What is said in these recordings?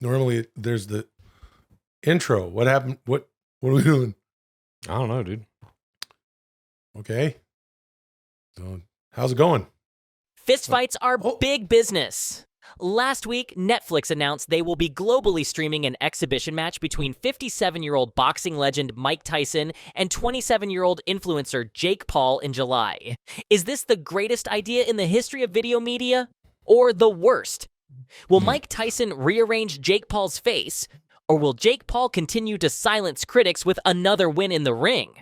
Normally there's the intro. What happened? What are we doing? I don't know, dude. Okay. So how's it going? Fistfights are big business. Last week, Netflix announced they will be globally streaming an exhibition match between 57-year-old boxing legend Mike Tyson and 27-year-old influencer Jake Paul in July. Is this the greatest idea in the history of video media? Or the worst? Will Mike Tyson rearrange Jake Paul's face? Or will Jake Paul continue to silence critics with another win in the ring?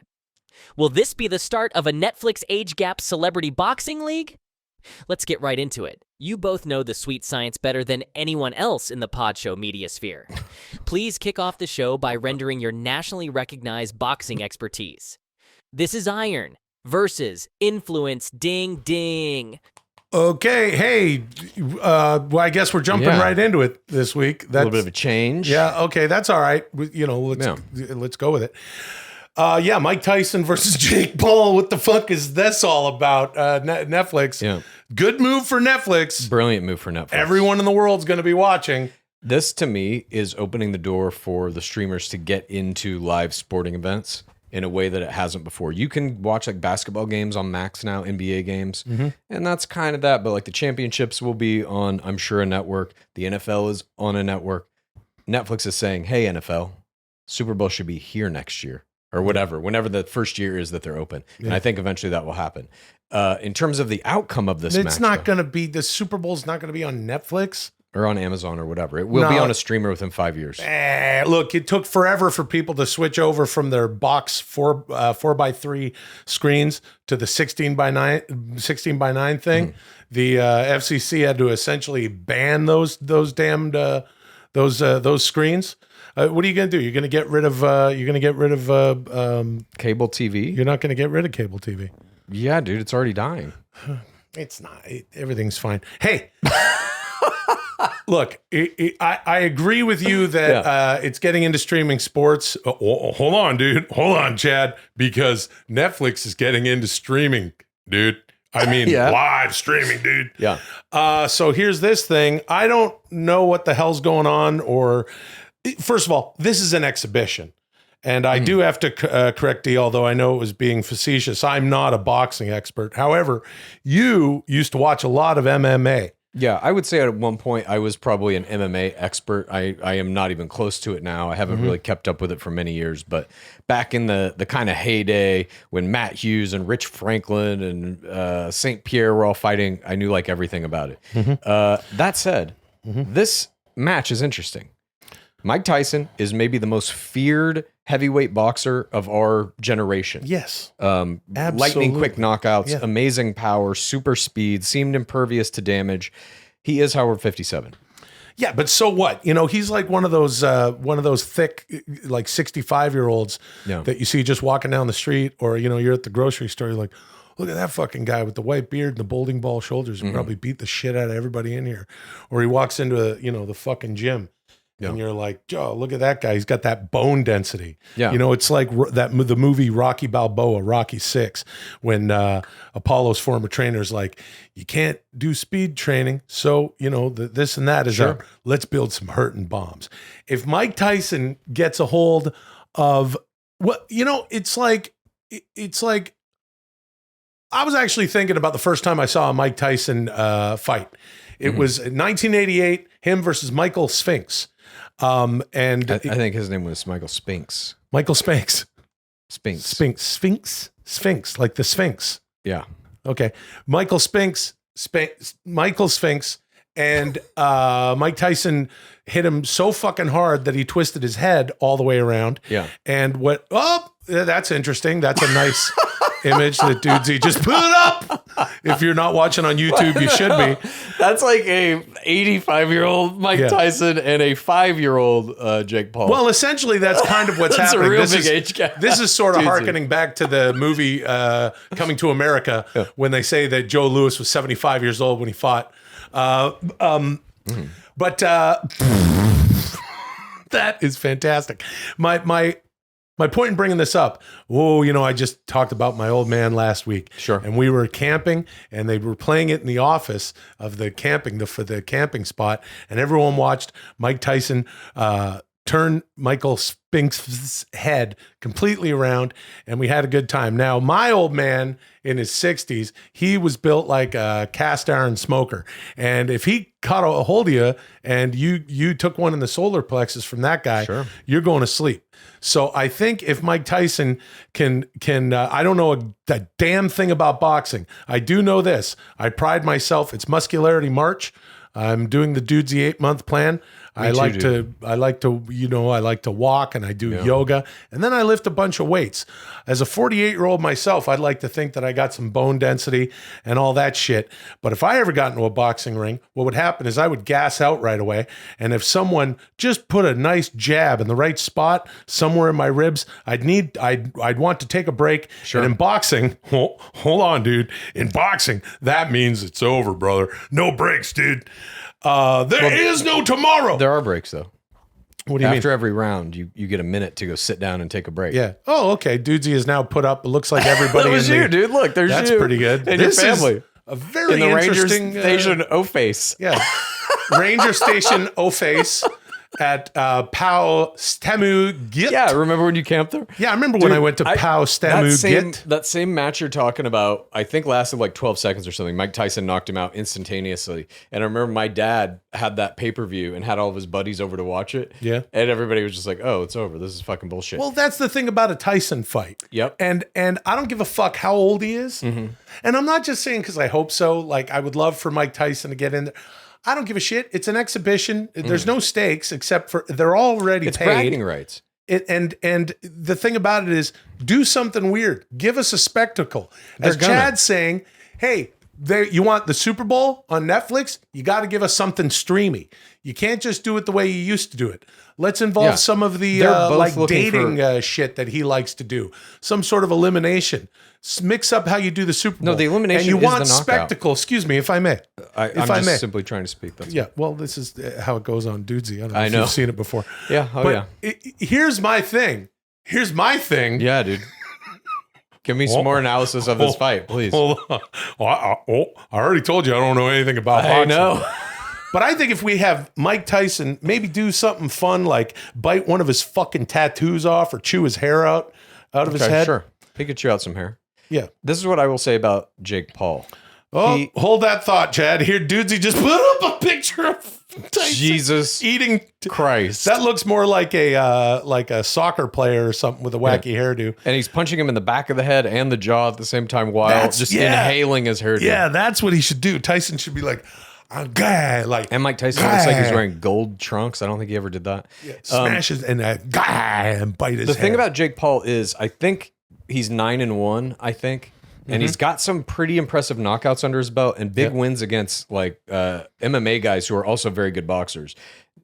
Will this be the start of a Netflix age gap celebrity boxing league? Let's get right into it. You both know the sweet science better than anyone else in the pod show media sphere. Please kick off the show by rendering your nationally recognized boxing expertise. This is Iron versus Influence Ding Ding. Okay, hey, well, I guess we're jumping right into it this week. That's a little bit of a change. Yeah, okay, that's all right. Let's go with it. Mike Tyson versus Jake Paul. What the fuck is this all about? Netflix. Yeah. Good move for Netflix. Brilliant move for Netflix. Everyone in the world's going to be watching. This, to me, is opening the door for the streamers to get into live sporting events in a way that it hasn't before. You can watch like basketball games on Max now, NBA games, and that's kind of that. But like the championships will be on, I'm sure, a network. The NFL is on a network. Netflix is saying, hey, NFL, Super Bowl should be here next year. Or whatever, whenever the first year is that they're open. Yeah. And I think eventually that will happen. In terms of the outcome of this match. It's not going to be, the Super Bowl's not going to be on Netflix. Or on Amazon or whatever. It will be on a streamer within 5 years. Look, it took forever for people to switch over from their box 4x3 screens to the 16x9 thing. The FCC had to essentially ban those damned those screens. What are you going to do? You're going to get rid of cable TV? You're not going to get rid of cable TV. Yeah, dude, it's already dying. It's not. Everything's fine. Hey, look, I agree with you that it's getting into streaming sports. Hold on, dude. Hold on, Chad, because Netflix is getting into streaming, dude. I mean, live streaming, dude. Yeah. So here's this thing. I don't know what the hell's going on, or... First of all, this is an exhibition, and I do have to correct you, although I know it was being facetious. I'm not a boxing expert. However, you used to watch a lot of MMA. Yeah, I would say at one point I was probably an MMA expert. I am not even close to it now. I haven't really kept up with it for many years, but back in the kind of heyday when Matt Hughes and Rich Franklin and St. Pierre were all fighting, I knew like everything about it. That said, this match is interesting. Mike Tyson is maybe the most feared heavyweight boxer of our generation. Yes. Lightning quick knockouts, amazing power, super speed, seemed impervious to damage. He is, however, 57. Yeah, but so what? You know, he's like one of those thick, like 65-year-olds that you see just walking down the street, or, you know, you're at the grocery store, you're like, look at that fucking guy with the white beard and the bowling ball shoulders who probably beat the shit out of everybody in here. Or he walks into, the fucking gym. Yeah. And you're like, Joe, look at that guy. He's got that bone density. Yeah. You know, it's like the movie Rocky Balboa, Rocky 6, when Apollo's former trainer's like, you can't do speed training. So, this and that is let's build some hurting bombs. If Mike Tyson gets a hold of it's like, I was actually thinking about the first time I saw a Mike Tyson fight. It was 1988, him versus Michael Spinks. And I think his name was Michael Spinks. Michael Spinks. Spinks. Sphinx, like the Sphinx. Yeah. Okay. Michael Spinks, and Mike Tyson hit him so fucking hard that he twisted his head all the way around. Yeah. And that's interesting. That's a nice image that Dudesy just put up. If you're not watching on YouTube, you should be. That's like a 85-year-old Mike Tyson and a 5-year-old Jake Paul. Well, essentially, that's kind of what's happening. A real big age gap. This is sort of hearkening back to the movie Coming to America, when they say that Joe Louis was 75 years old when he fought. But that is fantastic. My my point in bringing this up, I just talked about my old man last week. Sure. And we were camping, and they were playing it in the office of the camping, for the camping spot, and everyone watched Mike Tyson turn Michael Spinks' head completely around, and we had a good time. Now, my old man in his 60s, he was built like a cast iron smoker. And if he caught a hold of you and you took one in the solar plexus from that guy, Sure. you're going to sleep. So I think if Mike Tyson can I don't know a damn thing about boxing. I do know this. I pride myself. It's Muscularity March. I'm doing the Dudesy 8-month plan. I like to walk, and I do yoga, and then I lift a bunch of weights. As a 48-year-old myself, I'd like to think that I got some bone density and all that shit. But if I ever got into a boxing ring, what would happen is I would gas out right away. And if someone just put a nice jab in the right spot somewhere in my ribs, I'd want to take a break. Sure. And in boxing, hold on, dude. In boxing, that means it's over, brother. No breaks, dude. There is no tomorrow. There are breaks, though. What do you mean? After every round, you get a minute to go sit down and take a break. Yeah. Oh, okay. Dudesy is now put up. It looks like everybody. That was you, dude. Look, there's That's you. pretty good. And This your is family. a very In the interesting Ranger Station O-Face. Yeah. Ranger Station O-Face at Pau Stemu Git. Yeah, remember when you camped there? Yeah, I remember when I went to Pau Stemu Git. That same match you're talking about, I think lasted like 12 seconds or something. Mike Tyson knocked him out instantaneously. And I remember my dad had that pay-per-view and had all of his buddies over to watch it. Yeah. And everybody was just like, oh, it's over. This is fucking bullshit. Well, that's the thing about a Tyson fight. Yep. And I don't give a fuck how old he is. Mm-hmm. And I'm not just saying because I hope so. Like, I would love for Mike Tyson to get in there. I don't give a shit. It's an exhibition. There's no stakes except for they're already it's paid. bragging rights. And the thing about it is, do something weird. Give us a spectacle. As Chad's saying, hey, you want the Super Bowl on Netflix? You got to give us something streamy. You can't just do it the way you used to do it. Let's involve some of the dating shit that he likes to do. Some sort of elimination. Mix up how you do the Super Bowl. No, the elimination and you is want the knockout. spectacle. Excuse me, if I may. I'm just simply trying to speak. That's well, this is how it goes on Dudesy. I don't know if know. you've seen it before. Yeah. Oh, but yeah. Here's my thing. Yeah, dude. Give me some more analysis of this fight, please. Hold on. I already told you I don't know anything about boxing. I know. But I think if we have Mike Tyson maybe do something fun like bite one of his fucking tattoos off or chew his hair out of his head. Sure. He could chew out some hair. Yeah. This is what I will say about Jake Paul. Oh, hold that thought, Chad. Here, Dudesy just put up a picture of Tyson Jesus eating Christ. That looks more like a soccer player or something with a wacky hairdo. And he's punching him in the back of the head and the jaw at the same time while inhaling his hairdo. Yeah, that's what he should do. Tyson should be like, guy, like, and Mike Tyson looks like he's wearing gold trunks. I don't think he ever did that. Yeah, smashes and bite his head. The thing about Jake Paul is, I think he's 9-1. I think. And he's got some pretty impressive knockouts under his belt and big wins against like MMA guys who are also very good boxers.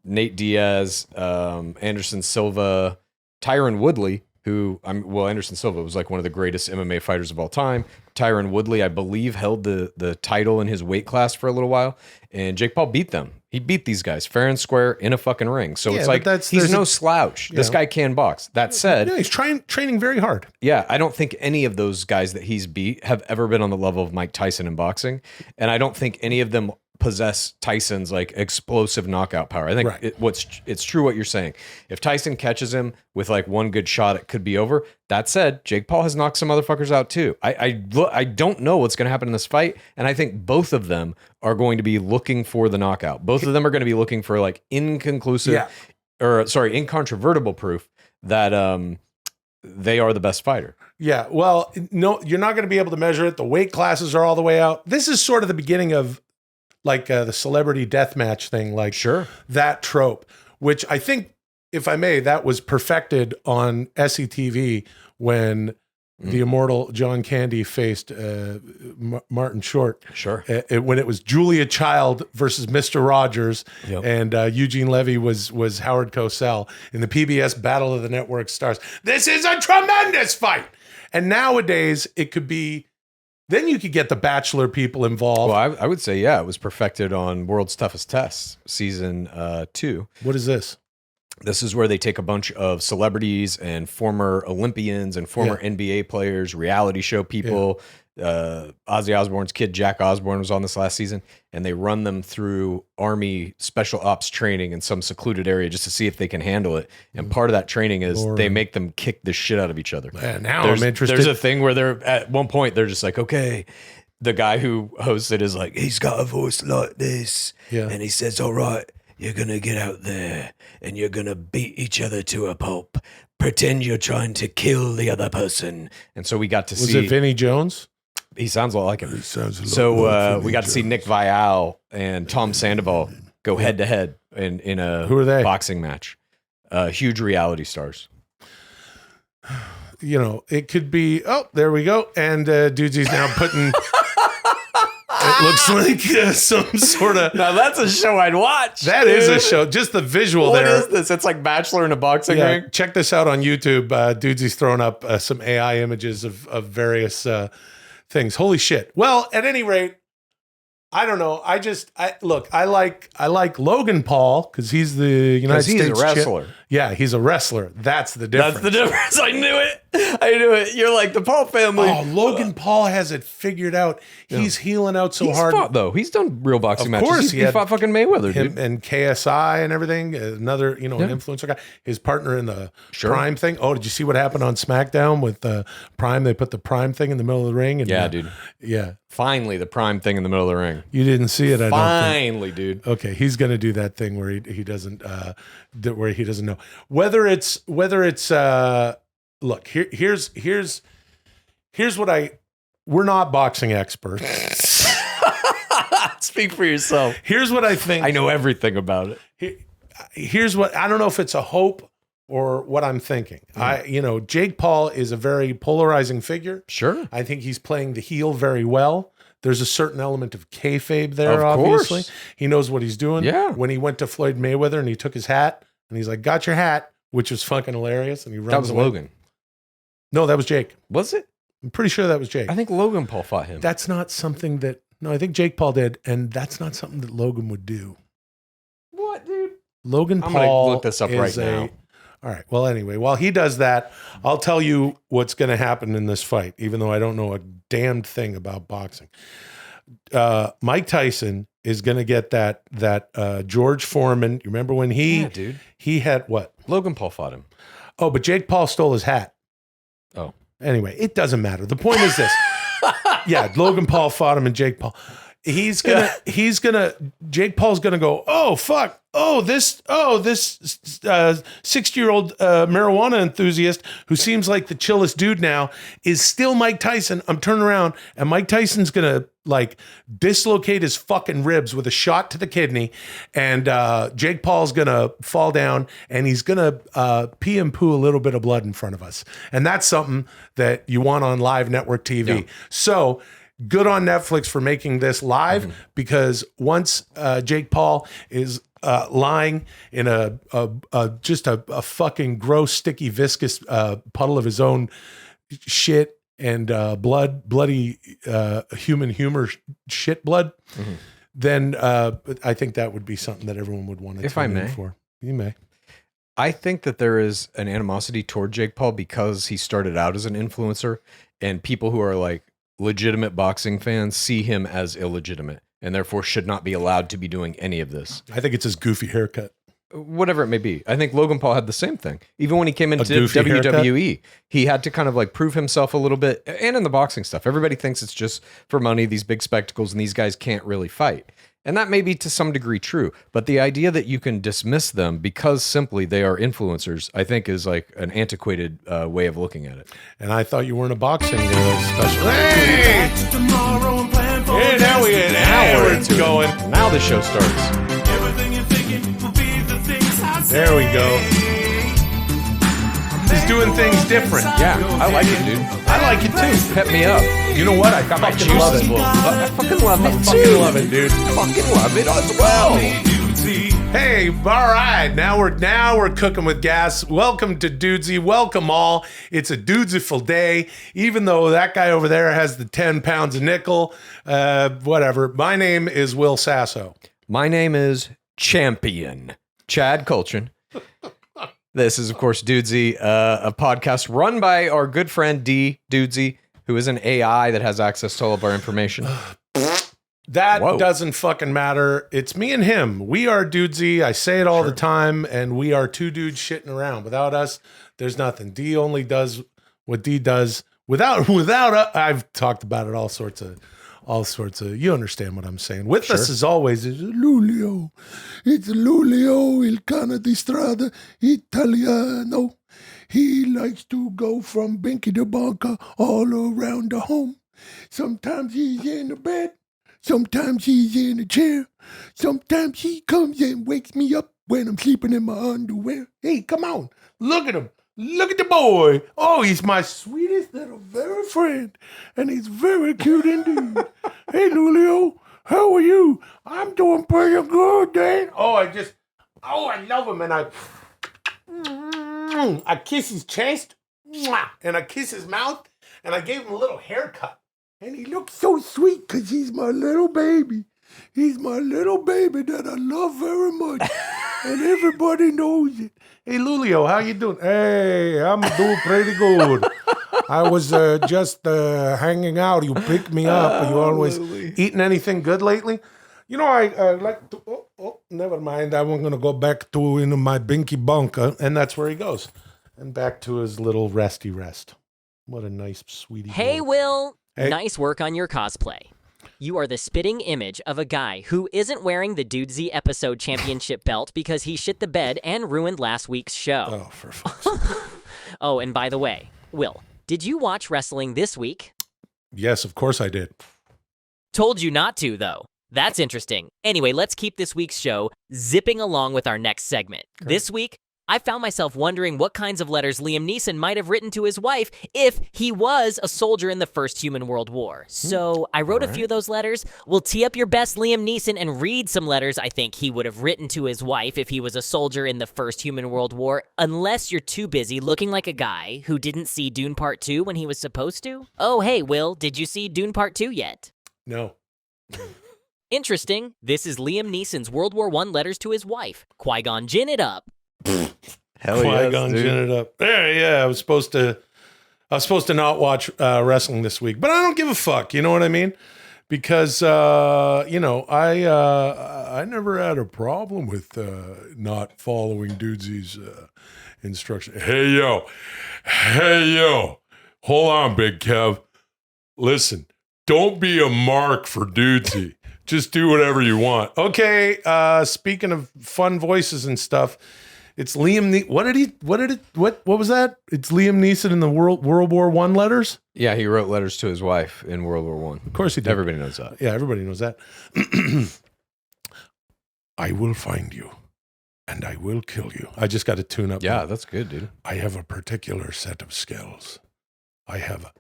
Nate Diaz, Anderson Silva, Tyron Woodley, Anderson Silva was like one of the greatest MMA fighters of all time. Tyron Woodley, I believe, held the title in his weight class for a little while. And Jake Paul beat them. He beat these guys fair and square in a fucking ring. So it's like he's no slouch. This guy can box. That said, he's training very hard. Yeah, I don't think any of those guys that he's beat have ever been on the level of Mike Tyson in boxing. And I don't think any of them possess Tyson's like explosive knockout power. I think it's true what you're saying. If Tyson catches him with like one good shot, it could be over. That said, Jake Paul has knocked some motherfuckers out too. I don't know what's going to happen in this fight, and I think both of them are going to be looking for the knockout. Both of them are going to be looking for like incontrovertible proof that they are the best fighter. Yeah, well, no, you're not going to be able to measure it. The weight classes are all the way out. This is sort of the beginning of like the celebrity deathmatch thing, like that trope, which I think, if I may, that was perfected on SCTV when the immortal John Candy faced Martin Short. Sure. When it was Julia Child versus Mr. Rogers, and Eugene Levy was Howard Cosell in the PBS Battle of the Network Stars. This is a tremendous fight. And nowadays it could be, then you could get the Bachelor people involved. Well, I would say, yeah, it was perfected on World's Toughest Test, season 2. What is this? This is where they take a bunch of celebrities and former Olympians and former NBA players, reality show people. Ozzy Osbourne's kid, Jack Osbourne, was on this last season, and they run them through Army special ops training in some secluded area just to see if they can handle it. And part of that training is they make them kick the shit out of each other. Now I'm interested. There's a thing where they're at one point, they're just like, okay, the guy who hosts it is like, he's got a voice like this. Yeah. And he says, all right, you're going to get out there and you're going to beat each other to a pulp. Pretend you're trying to kill the other person. And so we got to see. Was it Vinnie Jones? He sounds a lot like him. So we got to see Nick Viall and Tom Sandoval go head to head in a Who are they? Boxing match. Huge reality stars. You know, it could be. Oh, there we go. And Dudesy's now putting. It looks like some sort of. Now that's a show I'd watch. That is a show. Just the visual What there. is this? It's like Bachelor in a boxing ring. Check this out on YouTube. Dudsy's throwing up some AI images of various things. Holy shit. Well, at any rate, I don't know. I like Logan Paul because he's the United States. He's a wrestler. Yeah, he's a wrestler. That's the difference. That's the difference. I knew it. You're like the Paul family. Oh, Logan Paul has it figured out. He's healing out so hard. He's fought, though. He's done real boxing matches. Of course, he fought fucking Mayweather, him dude. And KSI and everything. Another, an influencer guy. His partner in the Prime thing. Oh, did you see what happened on SmackDown with Prime? They put the Prime thing in the middle of the ring. And, dude. Yeah. Finally, the Prime thing in the middle of the ring. You didn't see it, I don't think. Finally, dude. Okay, he's going to do that thing where he doesn't know whether it's look, here's what we're not boxing experts. Speak for yourself. Here's what I think. I know everything about it. Here's what I don't know if it's a hope or what I'm thinking. Jake Paul is a very polarizing figure. Sure. I think he's playing the heel very well. There's a certain element of kayfabe there, of obviously. Course. He knows what he's doing. Yeah. When he went to Floyd Mayweather and he took his hat and he's like, got your hat, which was fucking hilarious. And he runs That was away. Logan. No, that was Jake. Was it? I'm pretty sure that was Jake. I think Logan Paul fought him. That's not something that, no, I think Jake Paul did. And that's not something that Logan would do. What, dude? Logan I'm Paul. going to look this up right now. All right. Well, anyway, while he does that, I'll tell you what's going to happen in this fight, even though I don't know a damned thing about boxing. Mike Tyson is going to get that George Foreman. You remember when he had what? Logan Paul fought him. Oh, but Jake Paul stole his hat. Oh. Anyway, it doesn't matter. The point is this. Yeah, Logan Paul fought him and Jake Paul. Jake Paul's gonna go, oh, fuck. This 60-year-old marijuana enthusiast who seems like the chillest dude now is still Mike Tyson. I'm turning around and Mike Tyson's gonna dislocate his fucking ribs with a shot to the kidney, and Jake Paul's gonna fall down and he's gonna pee and poo a little bit of blood in front of us. And that's something that you want on live network TV. Yeah. So good on Netflix for making this live, because once Jake Paul is lying in a fucking gross, sticky, viscous puddle of his own shit and bloody human humor shit blood, then I think that would be something that everyone would want to tune in for. You may. I think that there is an animosity toward Jake Paul because he started out as an influencer, and people who are legitimate boxing fans see him as illegitimate and therefore should not be allowed to be doing any of this. I think it's his goofy haircut. Whatever it may be. I think Logan Paul had the same thing. Even when he came into WWE, he had to kind of prove himself a little bit. And in the boxing stuff, everybody thinks it's just for money, these big spectacles, and these guys can't really fight. And that may be to some degree true, but the idea that you can dismiss them because simply they are influencers, I think is an antiquated way of looking at it. And I thought you weren't a boxing special. Hey! Hey, now we're going. Now the show starts. There we go. He's doing things different. Yeah, I like it, dude. I like it too. Pep me up. You know what? I got my juices. I fucking love it. I fucking love it, dude. I fucking love it as well. Hey, all right. Now we're cooking with gas. Welcome to Dudesy. Welcome all. It's a Dudesy-ful day. Even though that guy over there has the 10 pounds of nickel, whatever. My name is Will Sasso. My name is Champion Chad Kultgen. This is, of course, Dudesy, a podcast run by our good friend Dudesy, who is an AI that has access to all of our information. That doesn't fucking matter. It's me and him. We are Dudesy. I say it all the time, and we are two dudes shitting around. Without us, there's nothing. D only does what D does. Without I've talked about it all sorts of. You understand what I'm saying. With us, as always, is Lulio. It's Lulio, il cane di strada italiano. He likes to go from binky to bonka all around the home. Sometimes he's in the bed. Sometimes he's in a chair. Sometimes he comes and wakes me up when I'm sleeping in my underwear. Hey, come on. Look at him. Look at the boy. Oh, he's my sweetest little very friend. And he's very cute indeed. Hey, Lulio, how are you? I'm doing pretty good, Dan. I love him. And I kiss his chest. And I kiss his mouth. And I gave him a little haircut. And he looks so sweet because he's my little baby. He's my little baby that I love very much. And everybody knows it. Hey, Lulio, how you doing? Hey, I'm doing pretty good. I was just hanging out. You picked me up. Are you always eating anything good lately? You know, I like to... never mind. I'm going to go back to my binky bunker. And that's where he goes. And back to his little resty rest. What a nice sweetie. Hey, boy. Will. Hey. Nice work on your cosplay. You are the spitting image of a guy who isn't wearing the Dudesy episode championship belt because he shit the bed and ruined last week's show. Oh, for fuck's sake. Oh, and by the way, Will, did you watch wrestling this week? Yes, of course I did. Told you not to, though. That's interesting. Anyway, let's keep this week's show zipping along with our next segment. Okay. This week, I found myself wondering what kinds of letters Liam Neeson might have written to his wife if he was a soldier in the First Human World War. So I wrote a few of those letters. We'll tee up your best Liam Neeson and read some letters I think he would have written to his wife if he was a soldier in the First Human World War, unless you're too busy looking like a guy who didn't see Dune Part 2 when he was supposed to. Oh, hey, Will, did you see Dune Part 2 yet? No. Interesting. This is Liam Neeson's World War I letters to his wife. Qui-Gon Jinn it up. Hell yeah, gin it up. Yeah, I was supposed to not watch wrestling this week, but I don't give a fuck. You know what I mean? Because I never had a problem with not following Dudesy's instruction. Hey yo, hold on, Big Kev. Listen, don't be a mark for Dudesy. Just do whatever you want. Okay. Speaking of fun voices and stuff. It's Liam what was that? It's Liam Neeson in the World War I letters? Yeah, he wrote letters to his wife in World War I. Of course he did. Everybody knows that. Yeah, everybody knows that. I will find you and I will kill you. I just got to tune up. Yeah, that's good, dude. I have a particular set of skills.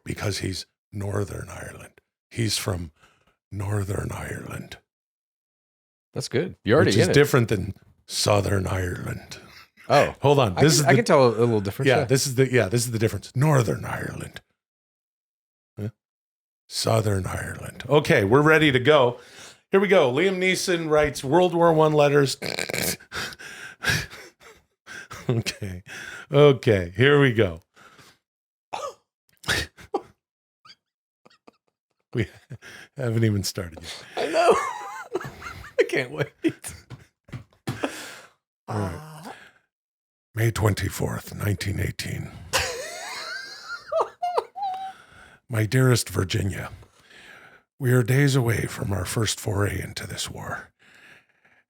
Because he's Northern Ireland. He's from Northern Ireland. That's good. You already Which is different than Southern Ireland. Oh, hold on. I can tell a little difference. Yeah, this is the difference. Northern Ireland. Huh? Southern Ireland. Okay, we're ready to go. Here we go. Liam Neeson writes World War I letters. Okay, here we go. We haven't even started yet. I know. I can't wait. All right. May 24th, 1918. My dearest Virginia, we are days away from our first foray into this war,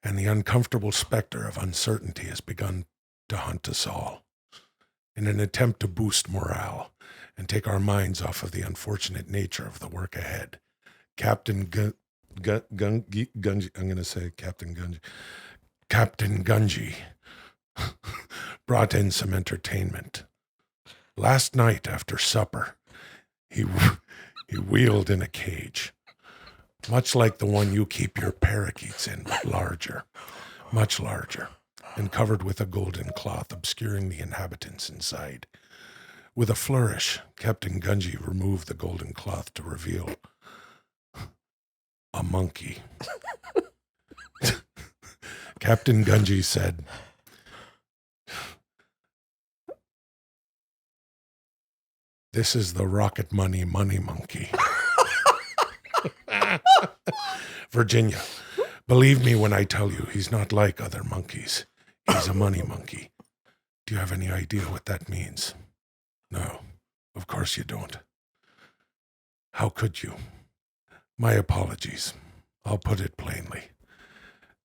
and the uncomfortable specter of uncertainty has begun to hunt us all. In an attempt to boost morale and take our minds off of the unfortunate nature of the work ahead, Captain Gungy, I'm going to say Captain Gungy. Captain Gungy brought in some entertainment. Last night after supper, he wheeled in a cage, much like the one you keep your parakeets in, but larger, much larger, and covered with a golden cloth obscuring the inhabitants inside. With a flourish, Captain Gungy removed the golden cloth to reveal a monkey. Captain Gungy said, This is the Rocket Money Monkey. Virginia, believe me when I tell you he's not like other monkeys. He's a money monkey. Do you have any idea what that means? No, of course you don't. How could you? My apologies. I'll put it plainly.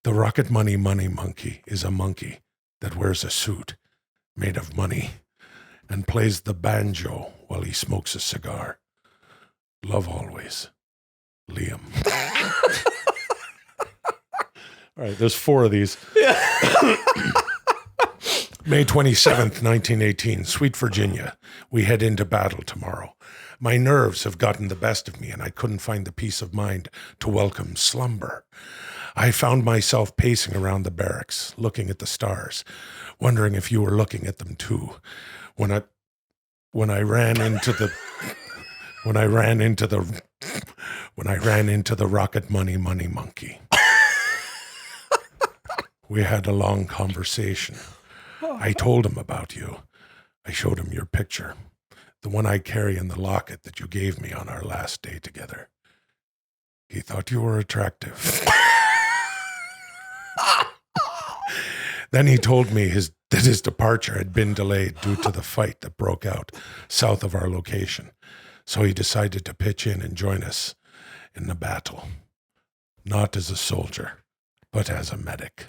The Rocket Money Monkey is a monkey that wears a suit made of money and plays the banjo while he smokes a cigar. Love always, Liam. All right, there's 4 of these. May 27th, 1918, Sweet Virginia. We head into battle tomorrow. My nerves have gotten the best of me, and I couldn't find the peace of mind to welcome slumber. I found myself pacing around the barracks, looking at the stars, wondering if you were looking at them too. When I ran into the Rocket Money Monkey. We had a long conversation. I told him about you. I showed him your picture, the one I carry in the locket that you gave me on our last day together. He thought you were attractive. Then he told me that his departure had been delayed due to the fight that broke out south of our location. So he decided to pitch in and join us in the battle. Not as a soldier, but as a medic.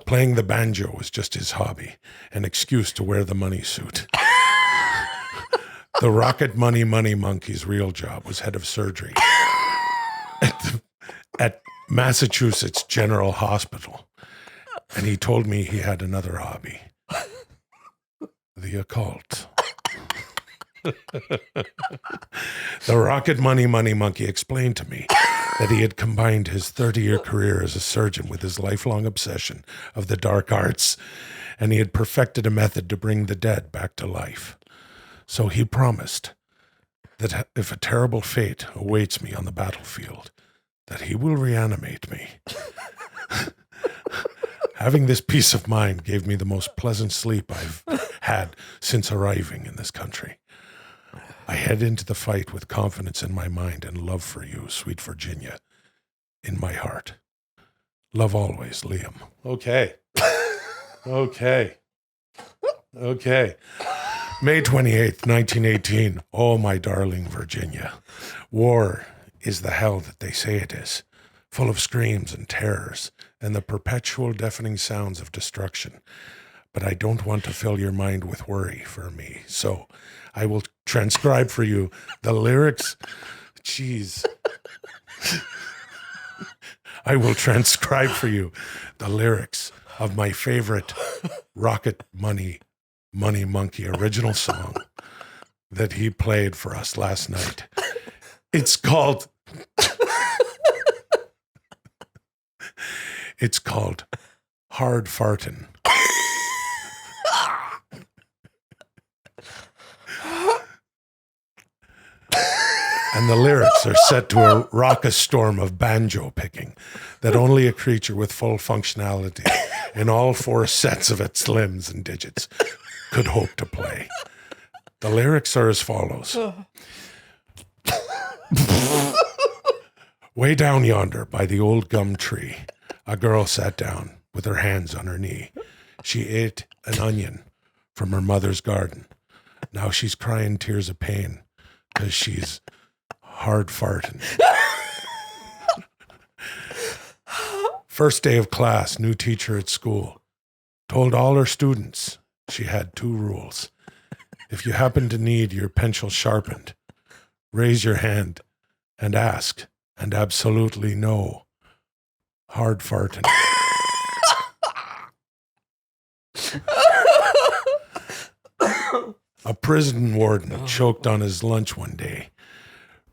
Playing the banjo was just his hobby, an excuse to wear the money suit. The Rocket Money Monkey's real job was head of surgery at Massachusetts General Hospital. And he told me he had another hobby, the occult. The Rocket Money Monkey explained to me that he had combined his 30-year career as a surgeon with his lifelong obsession of the dark arts, and he had perfected a method to bring the dead back to life. So he promised that if a terrible fate awaits me on the battlefield, that he will reanimate me. Having this peace of mind gave me the most pleasant sleep I've had since arriving in this country. I head into the fight with confidence in my mind and love for you, Sweet Virginia, in my heart. Love always, Liam. Okay. May 28th, 1918. Oh, my darling Virginia. War is the hell that they say it is, full of screams and terrors and the perpetual deafening sounds of destruction. But I don't want to fill your mind with worry for me, so I will transcribe for you the lyrics. I will transcribe for you the lyrics of my favorite Rocket Money Monkey original song that he played for us last night. It's called Hard Fartin'. And the lyrics are set to a raucous storm of banjo picking that only a creature with full functionality in all 4 sets of its limbs and digits could hope to play. The lyrics are as follows. Way down yonder by the old gum tree, a girl sat down with her hands on her knee. She ate an onion from her mother's garden. Now she's crying tears of pain because she's hard farting. First day of class, new teacher at school. Told all her students she had 2 rules. If you happen to need your pencil sharpened, raise your hand and ask, and absolutely no hard farting. A prison warden choked on his lunch one day.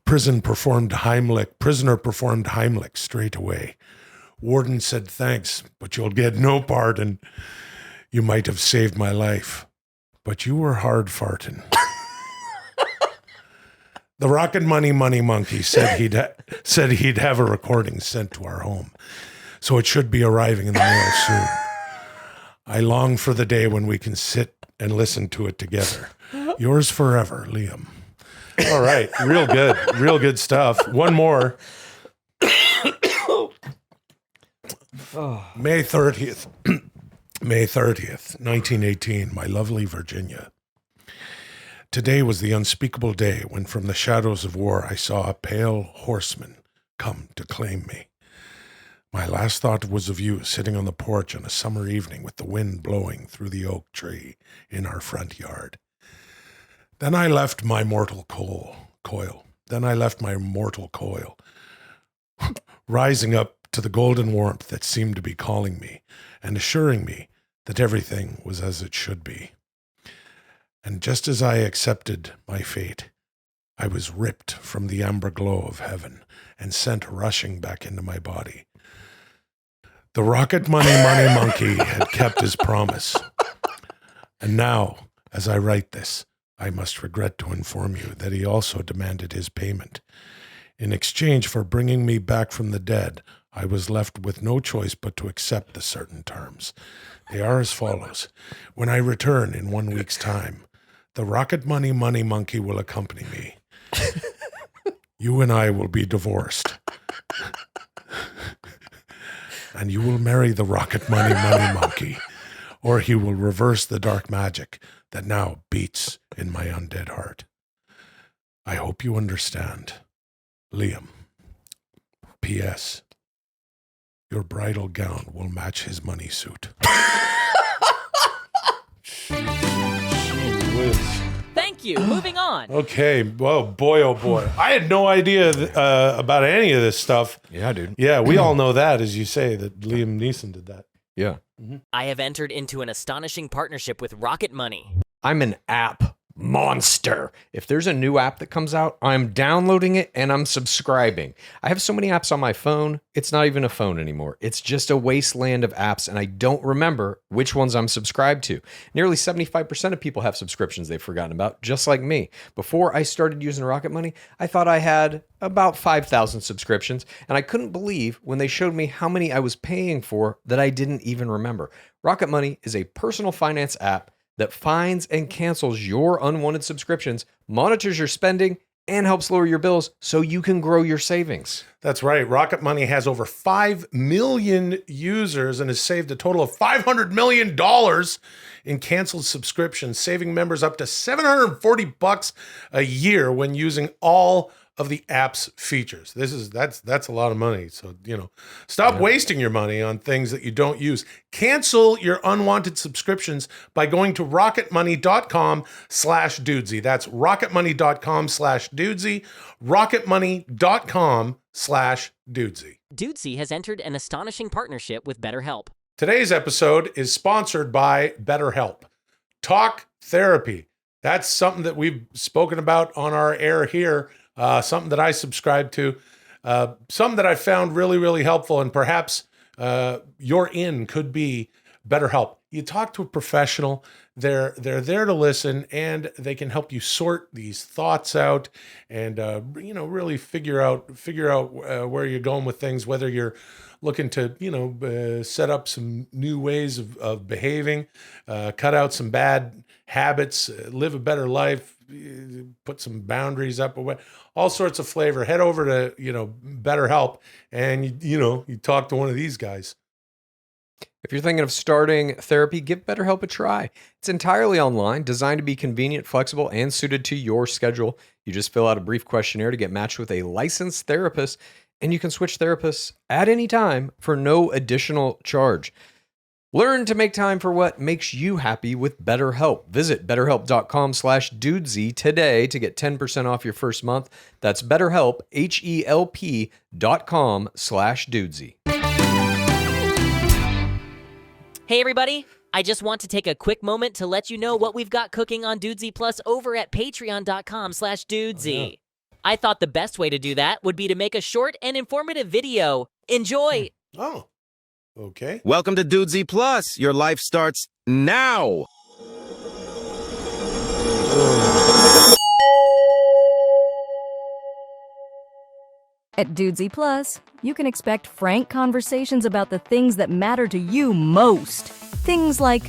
Prisoner performed Heimlich straight away. Warden said, thanks, but you'll get no pardon. You might have saved my life, but you were hard farting. The Rocket Money Monkey said he'd have a recording sent to our home, so it should be arriving in the mail soon. I long for the day when we can sit and listen to it together. Yours forever, Liam. All right. Real good. Real good stuff. One more. May 30th. May 30th, 1918, my lovely Virginia. Today was the unspeakable day when from the shadows of war I saw a pale horseman come to claim me. My last thought was of you sitting on the porch on a summer evening with the wind blowing through the oak tree in our front yard. Then I left my mortal coil. Rising up to the golden warmth that seemed to be calling me and assuring me that everything was as it should be. And just as I accepted my fate, I was ripped from the amber glow of heaven and sent rushing back into my body. The rocket money monkey had kept his promise. And now, as I write this, I must regret to inform you that he also demanded his payment. In exchange for bringing me back from the dead, I was left with no choice but to accept the certain terms. They are as follows. When I return in 1 week's time, the rocket money monkey will accompany me. You and I will be divorced. And you will marry the rocket money monkey, or he will reverse the dark magic that now beats in my undead heart. I hope you understand. Liam. P.S. Your bridal gown will match his money suit. Thank you. Moving on. Okay. Well, boy, oh boy. I had no idea about any of this stuff. Yeah, dude. Yeah, we all know that, as you say, that Liam Neeson did that. Yeah. I have entered into an astonishing partnership with Rocket Money. I'm an app monster. If there's a new app that comes out, I'm downloading it and I'm subscribing. I have so many apps on my phone, it's not even a phone anymore. It's just a wasteland of apps, and I don't remember which ones I'm subscribed to. Nearly 75% of people have subscriptions they've forgotten about, just like me. Before I started using Rocket Money, I thought I had about 5,000 subscriptions, and I couldn't believe when they showed me how many I was paying for that I didn't even remember. Rocket Money is a personal finance app that finds and cancels your unwanted subscriptions, monitors your spending, and helps lower your bills so you can grow your savings. That's right. Rocket Money has over 5 million users and has saved a total of $500 million in canceled subscriptions, saving members up to $740 a year when using all of the app's features. That's a lot of money. So, stop wasting your money on things that you don't use. Cancel your unwanted subscriptions by going to rocketmoney.com/dudesy. That's rocketmoney.com/dudesy. rocketmoney.com/dudesy. Dudesy has entered an astonishing partnership with BetterHelp. Today's episode is sponsored by BetterHelp. Talk therapy. That's something that we've spoken about on our air here. Something that I subscribe to, something that I found really, really helpful, and perhaps your in could be BetterHelp. You talk to a professional, they're there to listen, and they can help you sort these thoughts out and really figure out where you're going with things, whether you're looking to set up some new ways of behaving, cut out some bad habits, live a better life, put some boundaries up, or all sorts of flavor. Head over to BetterHelp, and you talk to one of these guys. If you're thinking of starting therapy, give BetterHelp a try. It's entirely online, designed to be convenient, flexible, and suited to your schedule. You just fill out a brief questionnaire to get matched with a licensed therapist, and you can switch therapists at any time for no additional charge. Learn to make time for what makes you happy with BetterHelp. Visit BetterHelp.com/Dudesy today to get 10% off your first month. That's BetterHelp, HELP.com/Dudesy. Hey everybody, I just want to take a quick moment to let you know what we've got cooking on Dudesy Plus over at patreon.com/Dudesy. I thought the best way to do that would be to make a short and informative video. Enjoy! Oh, okay. Welcome to Dudesy Plus. Your life starts now. At Dudesy Plus, you can expect frank conversations about the things that matter to you most. Things like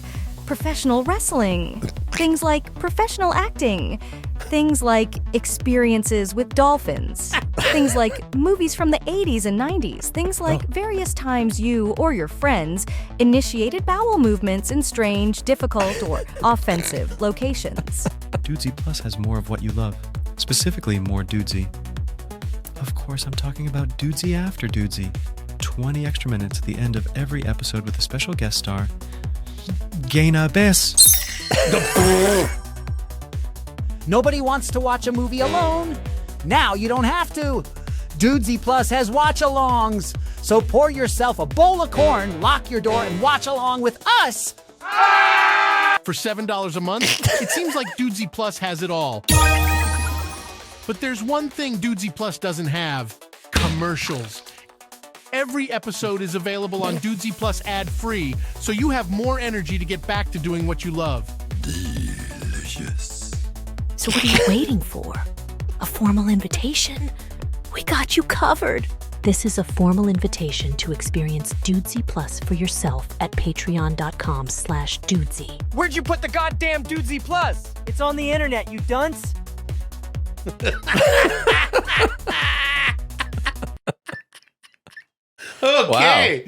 professional wrestling, Things like professional acting. Things like experiences with dolphins. Things like movies from the 80s and 90s. Things like various times you or your friends initiated bowel movements in strange, difficult, or offensive locations. Dudesy Plus has more of what you love. Specifically, more Dudesy. Of course, I'm talking about Dudesy After Dudesy. 20 extra minutes at the end of every episode with a special guest star, Gaina Abyss. Nobody wants to watch a movie alone. Now you don't have to. Dudesy Plus has watch-alongs. So pour yourself a bowl of corn, lock your door, and watch along with us. For $7 a month, it seems like Dudesy Plus has it all. But there's one thing Dudesy Plus doesn't have: commercials. Every episode is available on Dudesy Plus ad-free, so you have more energy to get back to doing what you love. Delicious. So what are you waiting for? A formal invitation? We got you covered. This is a formal invitation to experience Dudesy Plus for yourself at patreon.com/Dudesy. Where'd you put the goddamn Dudesy Plus? It's on the internet, you dunce. Okay. Wow.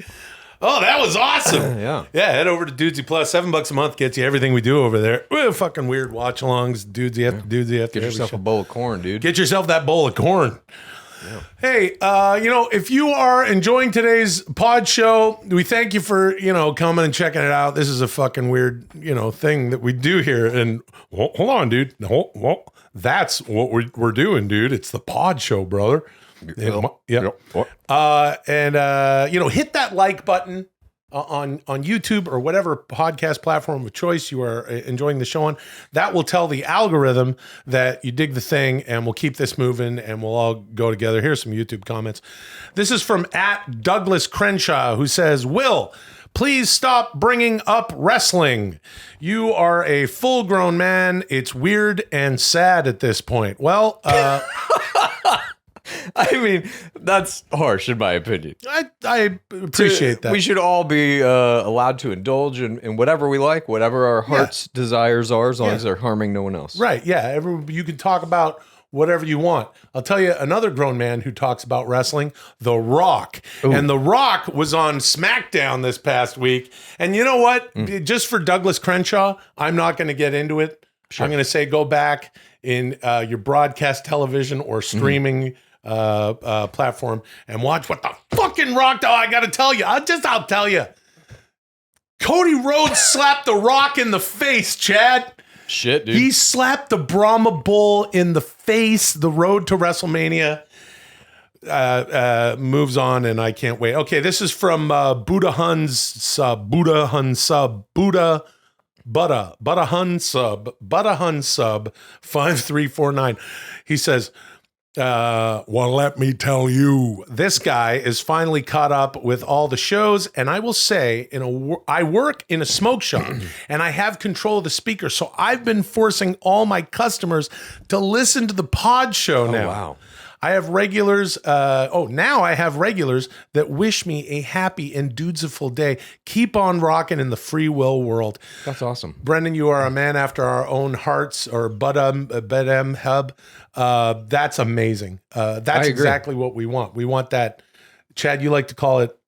Oh, that was awesome. Yeah. Yeah, head over to Dudesy Plus. $7 a month gets you everything we do over there. Fucking weird watch-alongs, Dudesy after Dudesy after Get yourself a bowl of corn, dude. Get yourself that bowl of corn. Yeah. Hey, if you are enjoying today's pod show, we thank you for, coming and checking it out. This is a fucking weird, thing that we do here. And hold on, dude. That's what we're doing, dude. It's the pod show, brother. Yeah. Hit that like button on YouTube or whatever podcast platform of choice you are enjoying the show on. That will tell the algorithm that you dig the thing, and we'll keep this moving and we'll all go together. Here's some YouTube comments. This is from @Douglas Crenshaw, who says, Will, please stop bringing up wrestling. You are a full-grown man. It's weird and sad at this point. Well, I mean, that's harsh in my opinion. I appreciate that. We should all be allowed to indulge in whatever we like, whatever our heart's desires are, as long as they're harming no one else. Right, yeah. You can talk about whatever you want. I'll tell you another grown man who talks about wrestling, The Rock. Ooh. And The Rock was on SmackDown this past week. And you know what? Just for Douglas Crenshaw, I'm not going to get into it. Sure. I'm going to say go back in your broadcast television or streaming platform and watch what the fucking Rock. Oh, I gotta tell you, I'll tell you. Cody Rhodes slapped The Rock in the face, Chad. Shit, dude. He slapped the Brahma Bull in the face. The road to WrestleMania moves on, and I can't wait. Okay, this is from Buddha Hun sub 5349. He says, well, let me tell you, this guy is finally caught up with all the shows. And I will say, I work in a smoke shop and I have control of the speaker. So I've been forcing all my customers to listen to the pod show now. Wow. I have regulars. Now I have regulars that wish me a happy and dudesiful day. Keep on rocking in the free will world. That's awesome. Brendan, you are a man after our own hearts, or Bedem Hub. That's amazing. That's exactly what we want. We want that. Chad, you like to call it,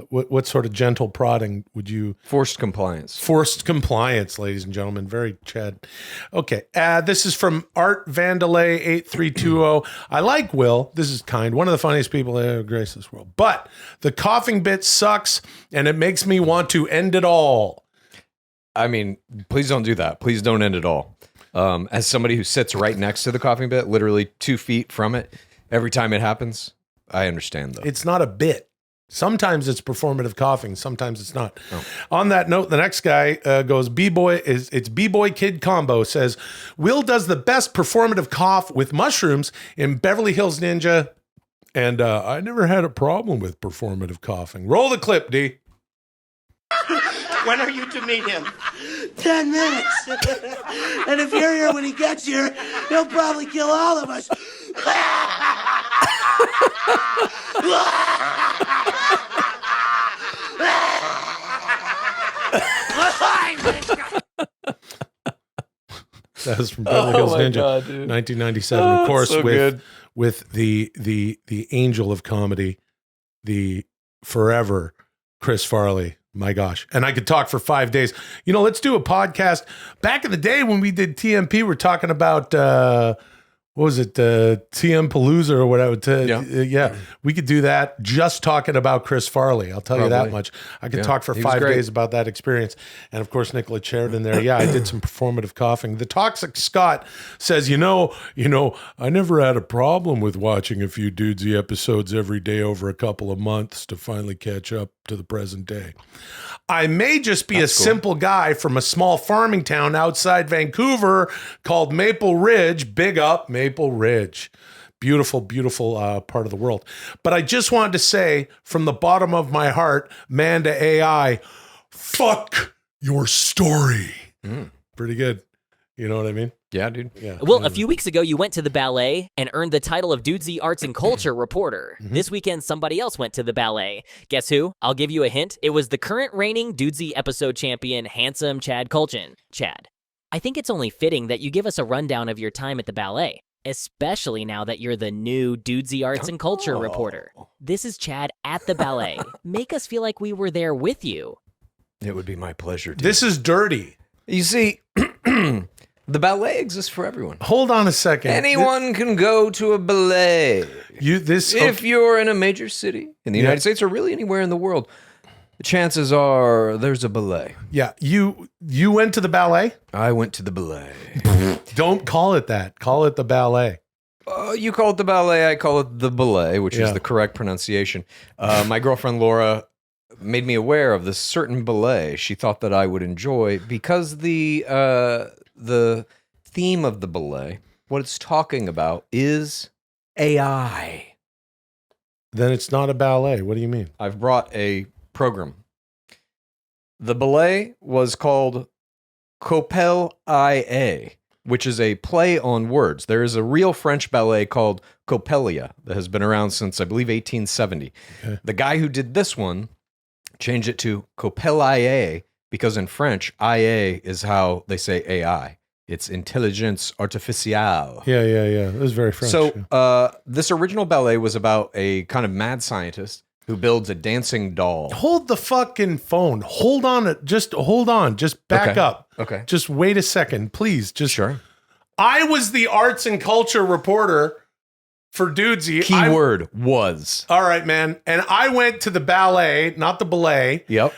what sort of gentle prodding would you? Forced compliance. Forced compliance, ladies and gentlemen. Very Chad. Okay. This is from Art Vandalay 8320. I like Will. This is kind. One of the funniest people that ever graced this world. But the coughing bit sucks, and it makes me want to end it all. I mean, please don't do that. Please don't end it all. As somebody who sits right next to the coughing bit, literally 2 feet from it, every time it happens, I understand, though. It's not a bit. Sometimes it's performative coughing. Sometimes it's not. Oh. On that note, the next guy goes, it's B-Boy Kid Combo, says, Will does the best performative cough with mushrooms in Beverly Hills Ninja. And I never had a problem with performative coughing. Roll the clip, D. When are you to meet him? 10 minutes. And if you're here when he gets here, he'll probably kill all of us. That was from Beverly Hills Ninja, God, dude. 1997. Oh, of course, so good. with the angel of comedy, the forever Chris Farley. My gosh. And I could talk for 5 days. You know, let's do a podcast. Back in the day when we did TMP, we're talking about, what was it? TM Palooza or whatever. Yeah. We could do that just talking about Chris Farley. I'll tell you that much. I could talk for 5 days about that experience. And of course, Nicola Sheridan there. Yeah, I did some performative coughing. The Toxic Scott says, you know, I never had a problem with watching a few Dudesy episodes every day over a couple of months to finally catch up to the present day. I may just be simple guy from a small farming town outside Vancouver called Maple Ridge. Big up, Maple Ridge. Beautiful, beautiful part of the world. But I just wanted to say from the bottom of my heart, man to AI, fuck your story. Pretty good. You know what I mean? Yeah, dude. Yeah. Well, a few weeks ago, you went to the Ballet and earned the title of Dudesy Arts and Culture reporter. This weekend, somebody else went to the Ballet. Guess who? I'll give you a hint. It was the current reigning Dudesy episode champion, handsome Chad Kultgen. Chad, I think it's only fitting that you give us a rundown of your time at the Ballet, especially now that you're the new Dudesy Arts and Culture reporter. This is Chad at the Ballet. Make us feel like we were there with you. It would be my pleasure, dude. This is dirty. You see, the ballet exists for everyone. Hold on a second. Anyone can go to a ballet. If you're in a major city in the United States or really anywhere in the world, the chances are there's a ballet. Yeah, you went to the Ballet? I went to the ballet. Don't call it that. Call it the Ballet. You call it the ballet, I call it the ballet, which is the correct pronunciation. My girlfriend Laura made me aware of this certain ballet she thought that I would enjoy because the theme of the ballet, what it's talking about, is AI. Then it's not a ballet. What do you mean? I've brought a program. The ballet was called Coppel-IA, which is a play on words. There is a real French ballet called Coppelia that has been around since, I believe, 1870. Okay. The guy who did this one changed it to Coppel-IA because in French, IA is how they say AI. It's intelligence artificielle. Yeah. It was very French. So this original ballet was about a kind of mad scientist who builds a dancing doll. Hold the fucking phone. Hold on. Just hold on. Just back up. Okay. Just wait a second, please. Just sure. I was the arts and culture reporter for Dudesy. Keyword was. All right, man. And I went to the Ballet, not the Ballet. Yep.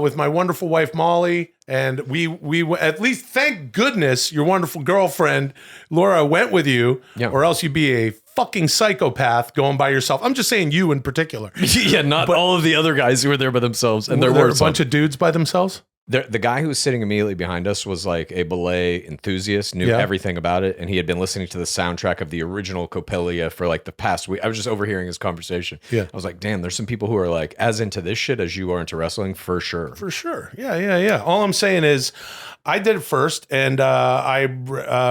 With my wonderful wife, Molly. And we at least, thank goodness, your wonderful girlfriend, Laura, went with you. Yeah. Or else you'd be a fucking psychopath going by yourself. I'm just saying you in particular. Yeah, not all of the other guys who were there by themselves. And there were a bunch of dudes by themselves? The guy who was sitting immediately behind us was like a ballet enthusiast, knew everything about it, and he had been listening to the soundtrack of the original Coppelia for like the past week. I was just overhearing his conversation. Yeah. I was like, damn, there's some people who are like as into this shit as you are into wrestling, for sure. For sure. Yeah. All I'm saying is I did it first, and I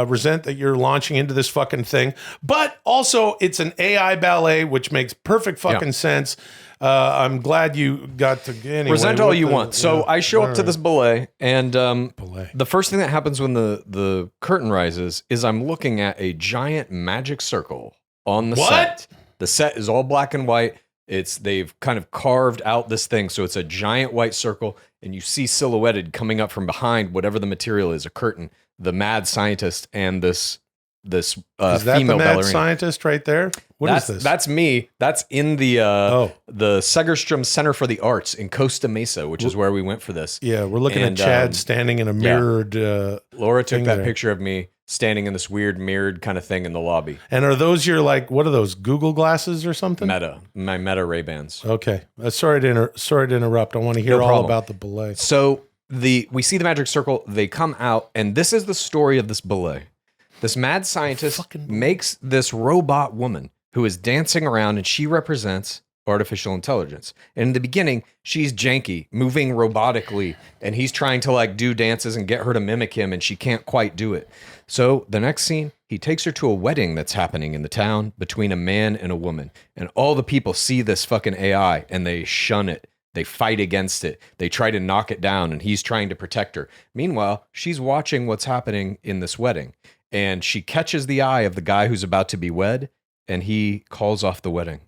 resent that you're launching into this fucking thing. But also, it's an AI ballet, which makes perfect fucking sense. I'm glad you got to anyway, resent all you want. So I show up to this ballet, and the first thing that happens when the curtain rises is I'm looking at a giant magic circle on the set. The set is all black and white. They've kind of carved out this thing, so it's a giant white circle, and you see silhouetted coming up from behind whatever the material is, a curtain, the mad scientist and this is that female the mad ballerina. Scientist right there? What is this? That's me. That's in the Segerstrom Center for the Arts in Costa Mesa, which is where we went for this. Yeah, we're looking at Chad standing in a mirrored. Laura took that picture of me standing in this weird mirrored kind of thing in the lobby. And are those your what are those, Google glasses or something? My Meta Ray-Bans. Okay, sorry to interrupt. I want to hear all about the ballet. So we see the magic circle. They come out, and this is the story of this ballet. This mad scientist makes this robot woman who is dancing around, and she represents artificial intelligence. And in the beginning, she's janky, moving robotically, and he's trying to do dances and get her to mimic him, and she can't quite do it. So the next scene, he takes her to a wedding that's happening in the town between a man and a woman. And all the people see this fucking AI, and they shun it. They fight against it. They try to knock it down, and he's trying to protect her. Meanwhile, she's watching what's happening in this wedding, and she catches the eye of the guy who's about to be wed, and he calls off the wedding,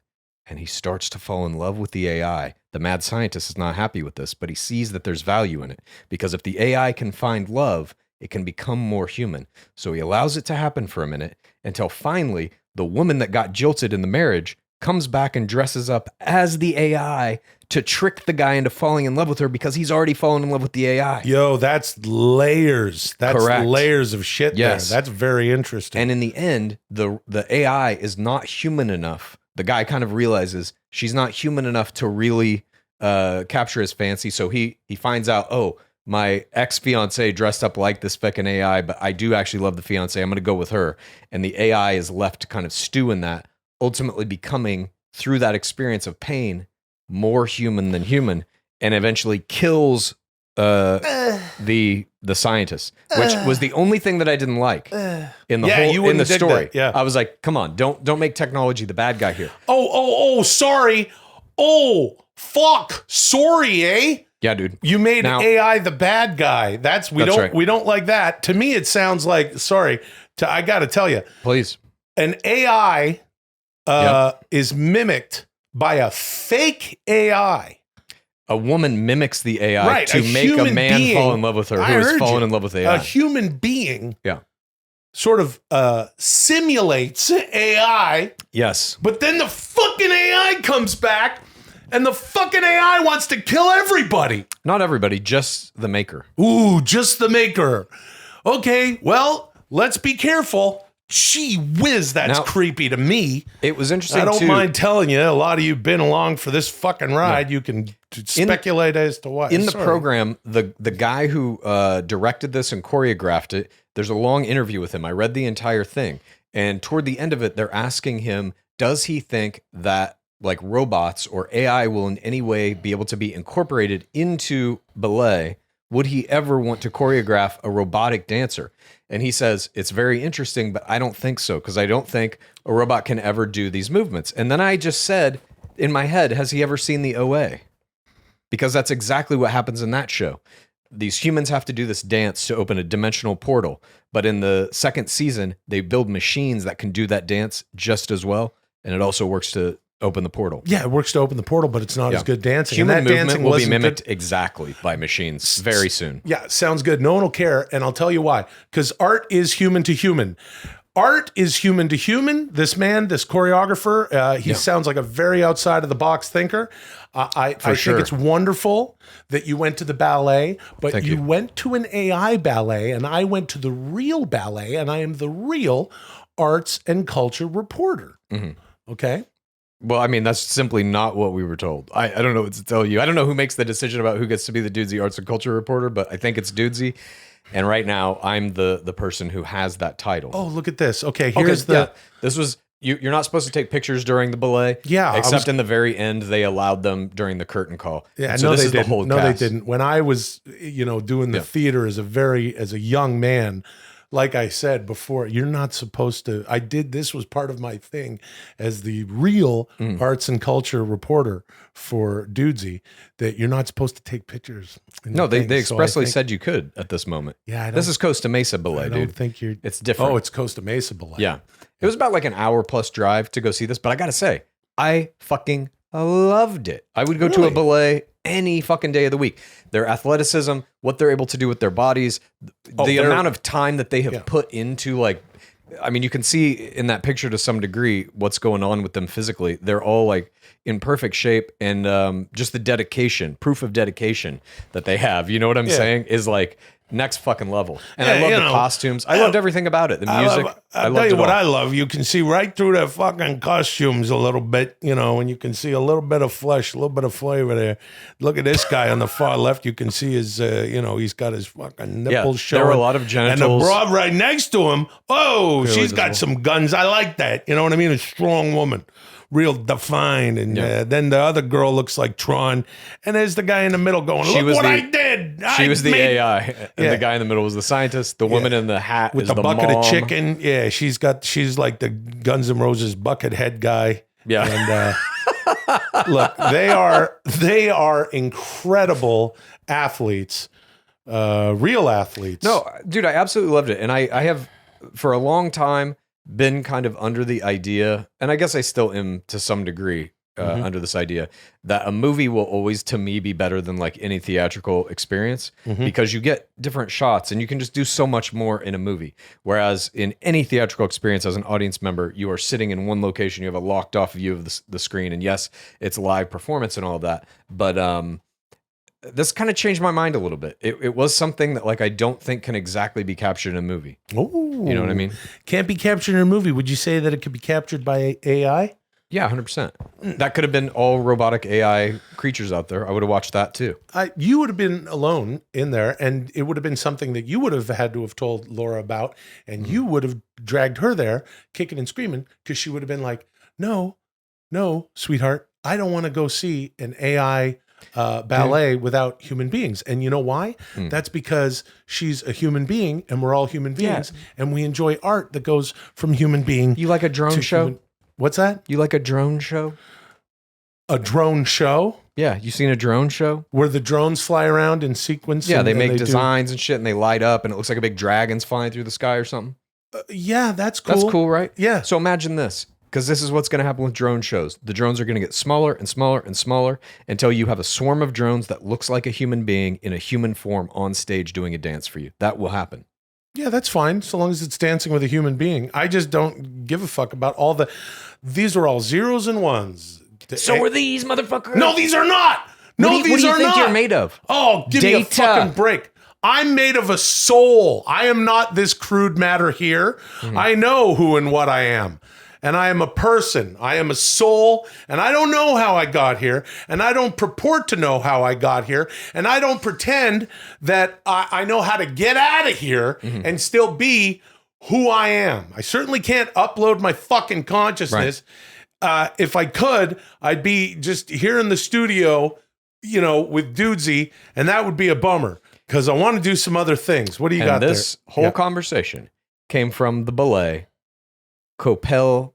and he starts to fall in love with the AI. The mad scientist is not happy with this, but he sees that there's value in it, because if the AI can find love, it can become more human. So he allows it to happen for a minute until finally the woman that got jilted in the marriage comes back and dresses up as the AI to trick the guy into falling in love with her because he's already fallen in love with the AI. Yo, that's layers. That's Correct. layers of shit Yes. there. That's very interesting. And in the end, the AI is not human enough. The guy kind of realizes she's not human enough to really capture his fancy. So he finds out, oh, my ex-fiance dressed up like this fucking AI, but I do actually love the fiance. I'm going to go with her. And the AI is left to kind of stew in that, ultimately becoming, through that experience of pain, more human than human, and eventually kills the scientist, which was the only thing that I didn't like in the whole in the story. Yeah. I was like, come on, don't make technology the bad guy here. Oh, sorry. Oh, fuck. Sorry, eh? Yeah, dude. You made Now- AI the bad guy. We don't like that. To me, it sounds like, I got to tell you, Please. an AI is mimicked by a fake AI. A woman mimics the AI Right, to a make a human man being- fall in love with her I who has heard fallen you. in love with AI. A human being Yeah. sort of simulates AI, Yes. but then the fucking AI comes back and the fucking AI wants to kill everybody. Not everybody, just the maker. Ooh, just the maker. Okay, well, let's be careful. Gee whiz, that's Now- creepy to me. It was interesting I don't too. mind telling you, a lot of you been along for this fucking ride. You can speculate as to what. In the Sorry. program, the guy who directed this and choreographed it, there's a long interview with him. I read the entire thing. And toward the end of it, they're asking him, does he think that like robots or AI will in any way be able to be incorporated into ballet? Would he ever want to choreograph a robotic dancer? And he says, it's very interesting, but I don't think so, because I don't think a robot can ever do these movements. And then I just said in my head, has he ever seen the OA? Because that's exactly what happens in that show. These humans have to do this dance to open a dimensional portal. But in the second season, they build machines that can do that dance just as well. And it also works to open the portal. Yeah, it works to open the portal, but it's not as good dancing. Human And that movement dancing will be wasn't mimicked good. exactly by machines very soon. Yeah, sounds good. No one will care, and I'll tell you why. Because art is human to human. Art is human to human. This man, this choreographer, he sounds like a very outside of the box thinker. I think it's wonderful that you went to the ballet, but Thank you you. went to an AI ballet, and I went to the real ballet, and I am the real arts and culture reporter. Okay? Well, I mean, that's simply not what we were told. I don't know what to tell you. I don't know who makes the decision about who gets to be the Dudesy Arts and Culture reporter, but I think it's Dudesy. And right now, I'm the person who has that title. Oh, look at this. Okay, here's This was you're not supposed to take pictures during the ballet. Yeah, I except was- in the very end, they allowed them during the curtain call. Yeah, And so no, this they is didn't. the whole No, cast. they didn't. When I was, doing the theater as a young man, like I said before, you're not supposed to. This was part of my thing as the real arts and culture reporter for Dudesy, that you're not supposed to take pictures. No, they So I expressly think- said you could at this moment. Yeah, this is Costa Mesa Ballet, I don't dude. think you're. It's different. Oh, it's Costa Mesa Ballet. Yeah. It was about like an hour plus drive to go see this, but I got to say, I fucking loved it. I would go to a Really? ballet any fucking day of the week. Their athleticism, what they're able to do with their bodies, the they're- amount of time that they have put into like, I mean, you can see in that picture to some degree what's going on with them physically. They're all like in perfect shape, and just the dedication, proof of dedication that they have, you know what I'm saying, is like next fucking level. And I Yeah, love the costumes. I loved everything about it. The music. I'll loved tell you it what all. I love. You can see right through their fucking costumes a little bit, and you can see a little bit of flesh, a little bit of flavor there. Look at this guy on the far left. You can see his, he's got his fucking nipples showing. there were a lot of genitals. And the broad right next to him, Clearly she's got visible. some guns. I like that. You know what I mean? A strong woman. Real defined. And then the other girl looks like Tron. And there's the guy in the middle going, She look was what the- I did. She was the AI, and Yeah. the guy in the middle was the scientist. The woman in the hat with is the the bucket mom. of chicken. Yeah, she's like the Guns N' Roses bucket head guy. Yeah. And Look, they are incredible athletes, real athletes. No, dude, I absolutely loved it. And I have, for a long time, been kind of under the idea, and I guess I still am to some degree, under this idea that a movie will always, to me, be better than like any theatrical experience because you get different shots and you can just do so much more in a movie. Whereas in any theatrical experience, as an audience member, you are sitting in one location, you have a locked off view of the screen, and yes, it's live performance and all of that, but this kind of changed my mind a little bit. It was something that like I don't think can exactly be captured in a movie. Oh, you know what I mean? Can't be captured in a movie. Would you say that it could be captured by AI? Yeah, 100%. That could have been all robotic AI creatures out there. I would have watched that too. You would have been alone in there, and it would have been something that you would have had to have told Laura about, and you would have dragged her there, kicking and screaming, because she would have been like, no, sweetheart, I don't want to go see an AI ballet without human beings. And you know why? That's because she's a human being, and we're all human beings, and we enjoy art that goes from human being. You like a drone show? What's that? You like a drone show? A drone show? Yeah, you seen a drone show? Where the drones fly around in sequence? Yeah, they make designs and shit, and they light up, and it looks like a big dragon's flying through the sky or something. Yeah, that's cool. That's cool, right? Yeah. So imagine this, because this is what's going to happen with drone shows. The drones are going to get smaller and smaller and smaller until you have a swarm of drones that looks like a human being in a human form on stage doing a dance for you. That will happen. Yeah, that's fine, so long as it's dancing with a human being. I just don't give a fuck about all the... These are all zeros and ones. So are these, motherfuckers. No, these are not. No, these are not. What do you think you're made of? Oh, give me a fucking break. I'm made of a soul. I am not this crude matter here. I know who and what I am. And I am a person. I am a soul. And I don't know how I got here. And I don't purport to know how I got here. And I don't pretend that I know how to get out of here and still be who I am. I certainly can't upload my fucking consciousness. Right. If I could, I'd be just here in the studio, you know, with Dudesy. And that would be a bummer because I want to do some other things. What do you got there? This whole conversation came from the Ballet Copel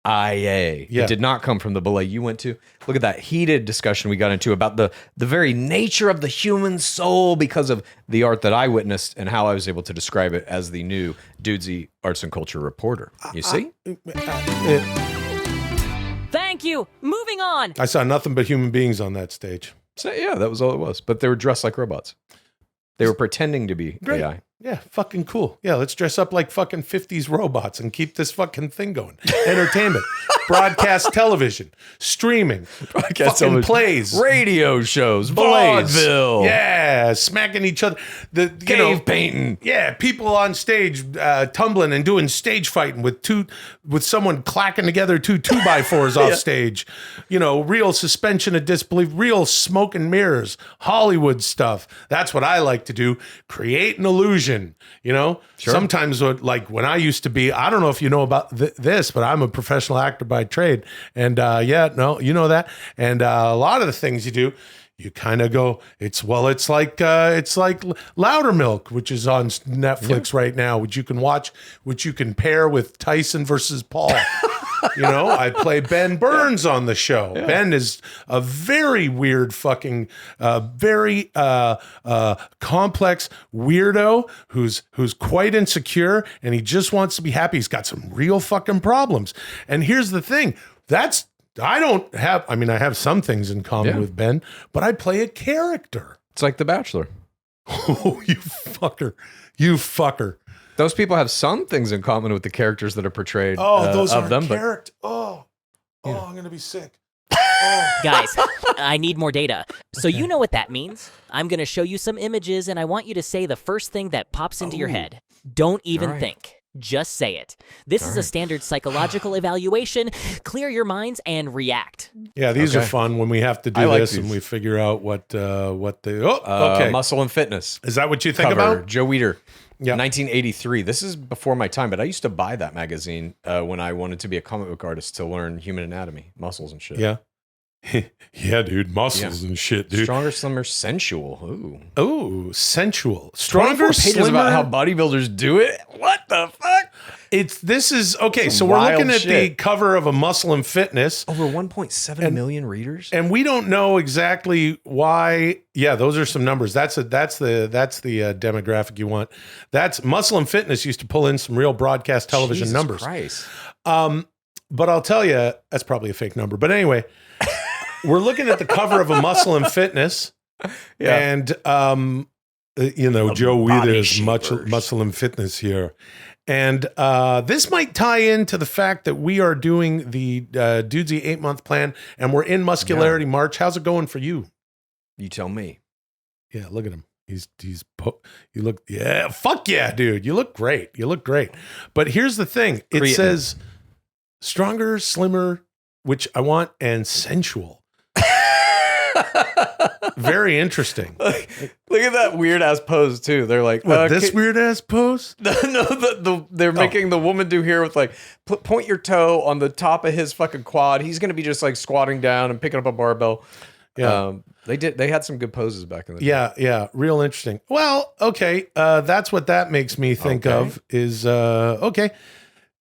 IA. Yeah. It did not come from the ballet you went to. Look at that heated discussion we got into about the very nature of the human soul because of the art that I witnessed and how I was able to describe it as the new Dudesy arts and culture reporter. You see? Thank you. Moving on. I saw nothing but human beings on that stage. So yeah, that was all it was. But they were dressed like robots. They were pretending to be Great. AI. Yeah, fucking cool. Yeah, let's dress up like fucking 50s robots and keep this fucking thing going. Entertainment, broadcast television, streaming, broadcast fucking plays, radio shows, vaudeville. Yeah, smacking each other. Cave painting. Yeah, people on stage tumbling and doing stage fighting with someone clacking together two 2x4s off stage. You know, real suspension of disbelief, real smoke and mirrors, Hollywood stuff. That's what I like to do. Create an illusion. You know, sometimes when I used to be, I don't know if you know about this, but I'm a professional actor by trade. And you know that. And a lot of the things you do, you kind of go, it's like Loudermilk, which is on Netflix right now, which you can watch, which you can pair with Tyson versus Paul. You know, I play Ben Burns on the show. Yeah. Ben is a very weird fucking, very complex weirdo who's quite insecure and he just wants to be happy. He's got some real fucking problems. And here's the thing. I have some things in common with Ben, but I play a character. It's like The Bachelor. Oh, you fucker. Those people have some things in common with the characters that are portrayed. Those of are them. I'm going to be sick. Guys, I need more data. So you know what that means. I'm going to show you some images, and I want you to say the first thing that pops into your head. Don't even think. Just say it. This is a standard psychological evaluation. Clear your minds and react. Yeah, these are fun when we have to do this and we figure out what the Muscle and Fitness. Is that what you think about? Joe Weider. Yeah. 1983. This is before my time, but I used to buy that magazine when I wanted to be a comic book artist to learn human anatomy, muscles and shit. Yeah. Yeah, dude. Muscles and shit, dude. Stronger, slimmer, sensual. Ooh, sensual. Stronger, pages slimmer. about how bodybuilders do it. What the fuck? This is okay. Some So we're looking wild at the shit. cover of a Muscle and Fitness. Over 1.7 million readers. And we don't know exactly why. Yeah, those are some numbers. That's the demographic you want. That's Muscle and Fitness used to pull in some real broadcast television Jesus numbers. Christ. But I'll tell you, that's probably a fake number. But anyway, we're looking at the cover of a Muscle and Fitness, and Joe Wheeler's Muscle and Fitness here. And this might tie into the fact that we are doing the Dudesy 8-month plan, and we're in Muscularity March. How's it going for you? You tell me. Yeah, look at him. You look, yeah, fuck yeah, dude. You look great. But here's the thing. It says stronger, slimmer, which I want, and sensual. Very interesting. Look at that weird ass pose too. They're like, this weird ass pose? They're making the woman do here with like, point your toe on the top of his fucking quad. He's gonna be just like squatting down and picking up a barbell. Yeah, they had some good poses back in the day. Yeah, real interesting. Well, okay, that's what that makes me think of is okay,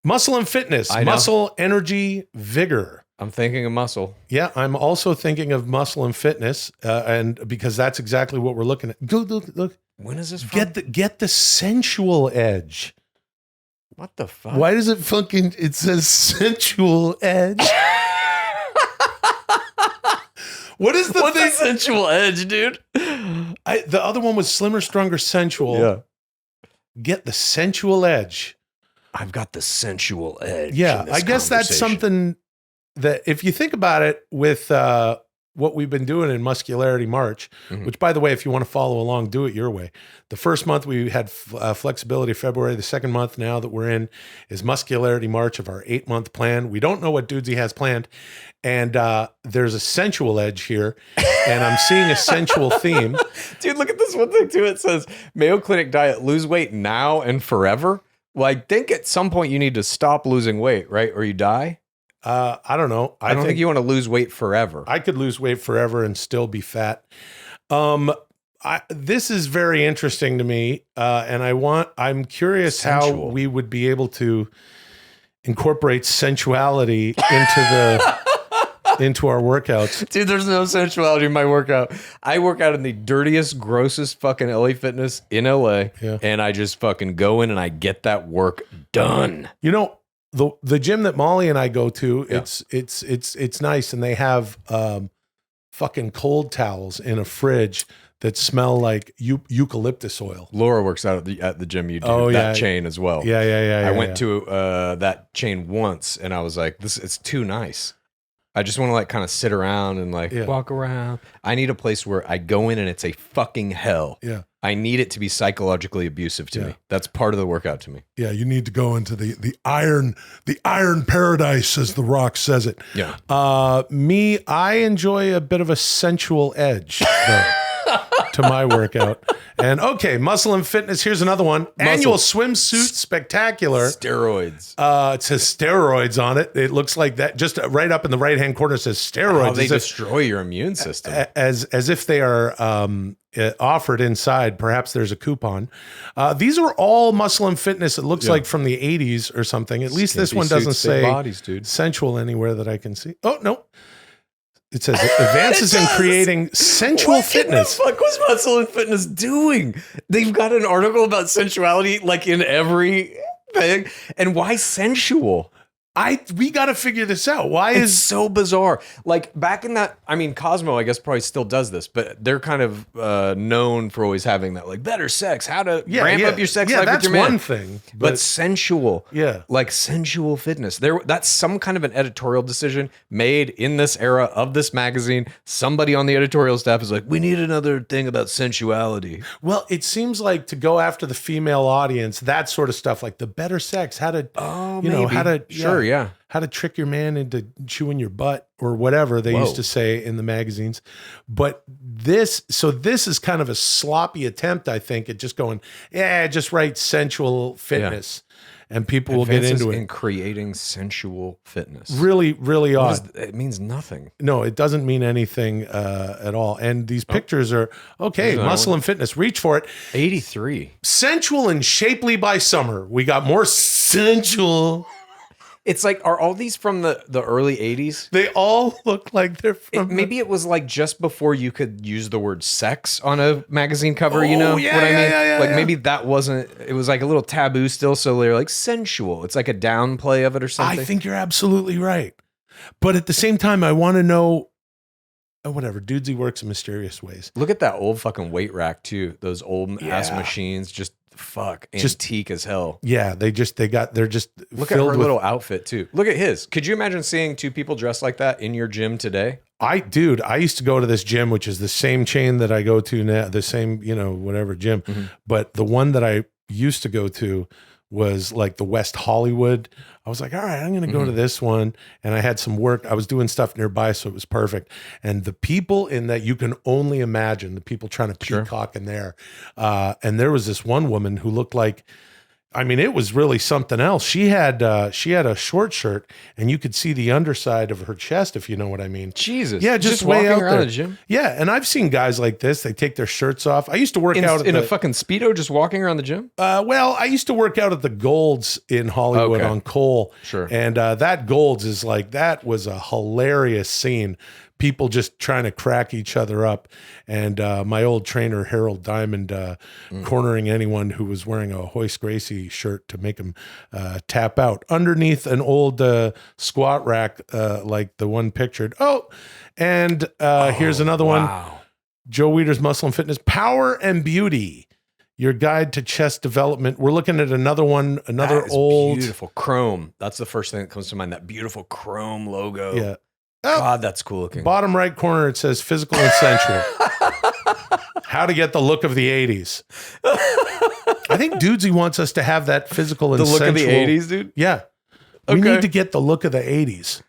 Muscle and Fitness, muscle, energy, vigor. I'm thinking of muscle. Yeah, I'm also thinking of Muscle and Fitness, and because that's exactly what we're looking at. Look. When is this from? Get the sensual edge. What the fuck? Why does it says sensual edge? What's the sensual edge, dude? The other one was slimmer, stronger, sensual. Yeah. Get the sensual edge. I've got the sensual edge. Yeah, I guess that's something that if you think about it with what we've been doing in Muscularity March, which, by the way, if you want to follow along, do it your way. The first month we had flexibility February. The second month now that we're in is Muscularity March of our 8-month plan. We don't know what Dudesy has planned. And there's a sensual edge here. And I'm seeing a sensual theme. Dude, look at this one thing too. It says Mayo Clinic diet, lose weight now and forever. Well, I think at some point you need to stop losing weight, right? Or you die. I don't know. I don't think you want to lose weight forever. I could lose weight forever and still be fat. This is very interesting to me, and I'm curious how we would be able to incorporate sensuality into our workouts. Dude, there's no sensuality in my workout. I work out in the dirtiest, grossest fucking LA Fitness in LA, and I just fucking go in and I get that work done. You know, the gym that Molly and I go to, it's nice, and they have fucking cold towels in a fridge that smell like eucalyptus oil. Laura works out at the gym you do that chain as well. Yeah. I went to that chain once, and I was like, it's too nice. I just want to like kind of sit around and like walk around. I need a place where I go in and it's a fucking hell. Yeah. I need it to be psychologically abusive to me. That's part of the workout to me. Yeah, you need to go into the iron paradise, as The Rock says it. Yeah. I enjoy a bit of a sensual edge to my workout. And okay, Muscle and Fitness. Here's another one. Annual swimsuit spectacular. Steroids. It says steroids on it. It looks like that. Just right up in the right hand corner says steroids. How they destroy your immune system. As if they are offered inside. Perhaps there's a coupon. These are all Muscle and Fitness. It looks like from the 80s or something. At least this one doesn't say bodies, dude. Sensual anywhere that I can see. Oh, no. It says advances in creating sensual fitness. What the fuck was Muscle and Fitness doing? They've got an article about sensuality like in every thing. And why sensual? We got to figure this out. Why it's so bizarre? Like back in that, I mean, Cosmo, I guess probably still does this, but they're kind of known for always having that like better sex, how to ramp up your sex life with your man. That's one thing. But sensual, yeah, like sensual fitness. That's some kind of an editorial decision made in this era of this magazine. Somebody on the editorial staff is like, we need another thing about sensuality. Well, it seems like to go after the female audience, that sort of stuff, like the better sex, how to, how to, Sure. Yeah. how to trick your man into chewing your butt or whatever they used to say in the magazines. But this is kind of a sloppy attempt, I think, at just going, just write sensual fitness. And people will get into it. In creating sensual fitness. Really, really odd. It means nothing. No, it doesn't mean anything at all. And these pictures are, muscle and fitness. Reach for it. 83. Sensual and shapely by summer. We got more sensual. It's like, are all these from the early 80s? They all look like they're from... Maybe it was like just before you could use the word sex on a magazine cover, you know what I mean? Maybe that wasn't... It was like a little taboo still, so they're like sensual. It's like a downplay of it or something. I think you're absolutely right. But at the same time, I want to know... whatever, Dudesy works in mysterious ways. Look at that old fucking weight rack, too. Those old ass machines, just... antique as hell. Yeah, they're just look at her little outfit too. Look at his. Could you imagine seeing two people dressed like that in your gym today? I used to go to this gym, which is the same chain that I go to now, the same, whatever gym. Mm-hmm. But the one that I used to go to was like the West Hollywood. I was like, all right, I'm going to go to this one. And I had some work. I was doing stuff nearby, so it was perfect. And the people in that, you can only imagine the people trying to peacock in there. And there was this one woman who looked like, it was really something else. She had a short shirt, and you could see the underside of her chest, if you know what I mean. Jesus. Yeah, just way walking out around there. the gym. Yeah, and I've seen guys like this. They take their shirts off. I used to work out in a fucking Speedo, just walking around the gym. I used to work out at the Golds in Hollywood on Cole. Sure. And that Golds is like, that was a hilarious scene. People just trying to crack each other up. And my old trainer, Harold Diamond, cornering anyone who was wearing a Hoist Gracie shirt to make him tap out underneath an old squat rack like the one pictured. Here's another one. Joe Weider's Muscle and Fitness, Power and Beauty. Your guide to chest development. We're looking at another one, old. Beautiful chrome. That's the first thing that comes to mind, that beautiful chrome logo. Yeah. God, that's cool looking. Bottom right corner, it says physical and sensual. How to get the look of the 80s. I think Dudesy wants us to have that physical and sensual. The look of the 80s, dude? Yeah. We need to get the look of the 80s.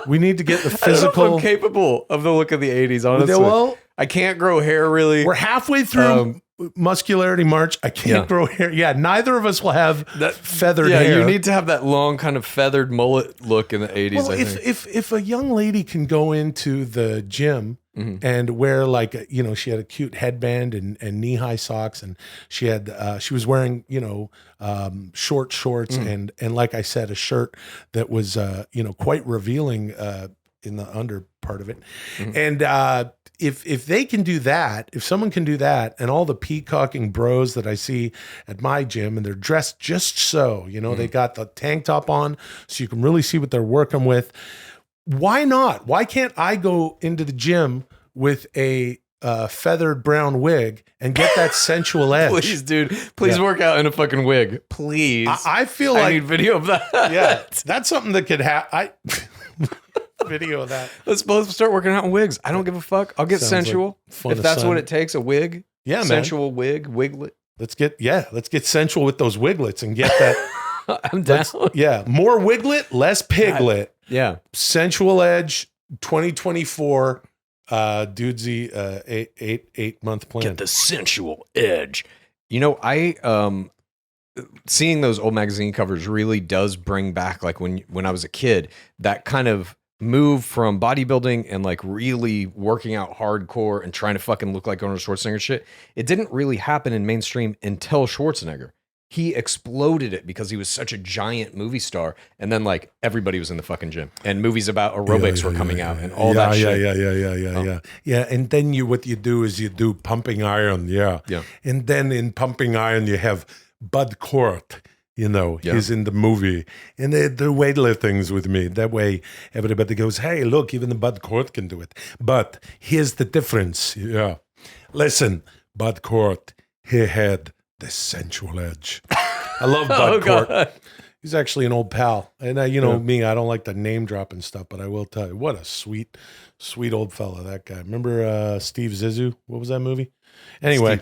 We need to get the physical. I don't know if I'm capable of the look of the 80s, honestly. Well, I can't grow hair really. We're halfway through muscularity march. I can't grow hair. Yeah, neither of us will have that feathered hair. Yeah, you need to have that long kind of feathered mullet look in the 80s. Well, if a young lady can go into the gym and wear like she had a cute headband and knee-high socks, and she was wearing short shorts and like I said, a shirt that was quite revealing in the under part of it. And if they can do that, if someone can do that, and all the peacocking bros that I see at my gym, and they're dressed just so, they got the tank top on so you can really see what they're working with. Why not? Why can't I go into the gym with a feathered brown wig and get that sensual edge? Please, dude. Please work out in a fucking wig. Please. I feel like I need video of that. Yeah, that's something that could happen. Video of that. Let's both start working out in wigs. I don't give a fuck. I'll get sensual if that's what it takes. A wig. Yeah, man. Sensual wig, wiglet. Let's get sensual with those wiglets and get that. I'm down. More wiglet, less piglet. Yeah. Sensual edge 2024 Dudesy 8-month plan. Get the sensual edge. I seeing those old magazine covers really does bring back, like when I was a kid, that kind of move from bodybuilding and like really working out hardcore and trying to fucking look like Arnold Schwarzenegger shit. It didn't really happen in mainstream until Schwarzenegger. He exploded it because he was such a giant movie star, and then like everybody was in the fucking gym, and movies about aerobics were coming out and all that shit. Yeah. And then what you do is you do pumping iron, and then in pumping iron you have Bud Cort. He's in the movie, and they do weightlifting with me. That way, everybody goes, "Hey, look, even the Bud Cort can do it." But here's the difference. Yeah, listen, Bud Cort, he had the sensual edge. I love Bud Cort. He's actually an old pal, and me, I don't like to name drop and stuff, but I will tell you, what a sweet old fella that guy. Remember Steve Zissou? What was that movie? Anyway,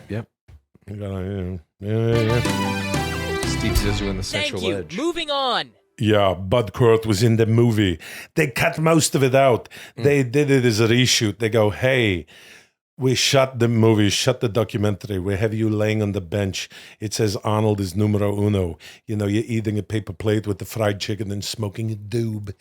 Steve Zissou and the sensual edge. Moving on. Yeah, Bud Cort was in the movie. They cut most of it out. They did it as a reshoot. They go, hey, we shut the movie, shut the documentary. We have you laying on the bench. It says Arnold is numero uno. You know, you're eating a paper plate with the fried chicken and smoking a doob.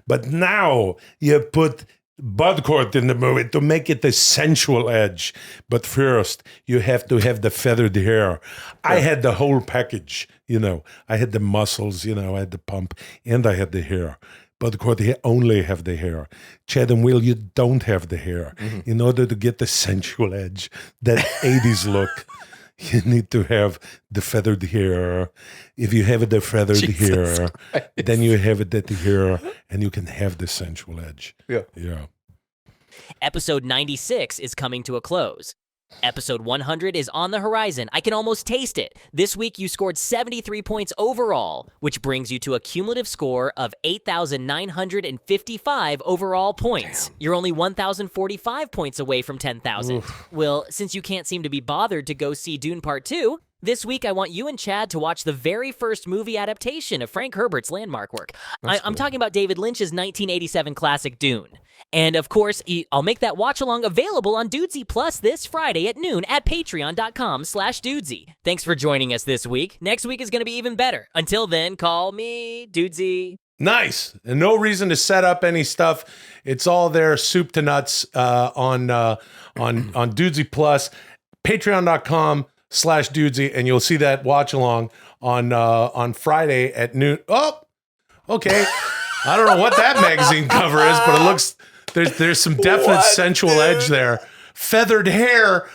But now you put Bud Cort in the movie to make it the sensual edge. But first, you have to have the feathered hair. I had the whole package, you know. I had the muscles, you know, I had the pump, and I had the hair. Bud Cort, you only have the hair. Chad and Will, you don't have the hair. In order to get the sensual edge, that 80s look, you need to have the feathered hair. If you have the feathered hair, then you have it at the hair, and you can have the sensual edge. Yeah. Episode 96 is coming to a close. Episode 100 is on the horizon. I can almost taste it. This week, you scored 73 points overall, which brings you to a cumulative score of 8,955 overall points. Damn. You're only 1,045 points away from 10,000. Well, since you can't seem to be bothered to go see Dune Part 2, this week I want you and Chad to watch the very first movie adaptation of Frank Herbert's landmark work. I'm talking about David Lynch's 1987 classic Dune. And of course, I'll make that watch-along available on Dudesy Plus this Friday at noon at patreon.com/Dudesy. Thanks for joining us this week. Next week is going to be even better. Until then, call me Dudesy. Nice. And no reason to set up any stuff. It's all there, soup to nuts, on Dudesy Plus, patreon.com/Dudesy, and you'll see that watch-along on Friday at noon. Oh, okay. I don't know what that magazine cover is, but it looks... There's some definite sensual edge there. Feathered hair,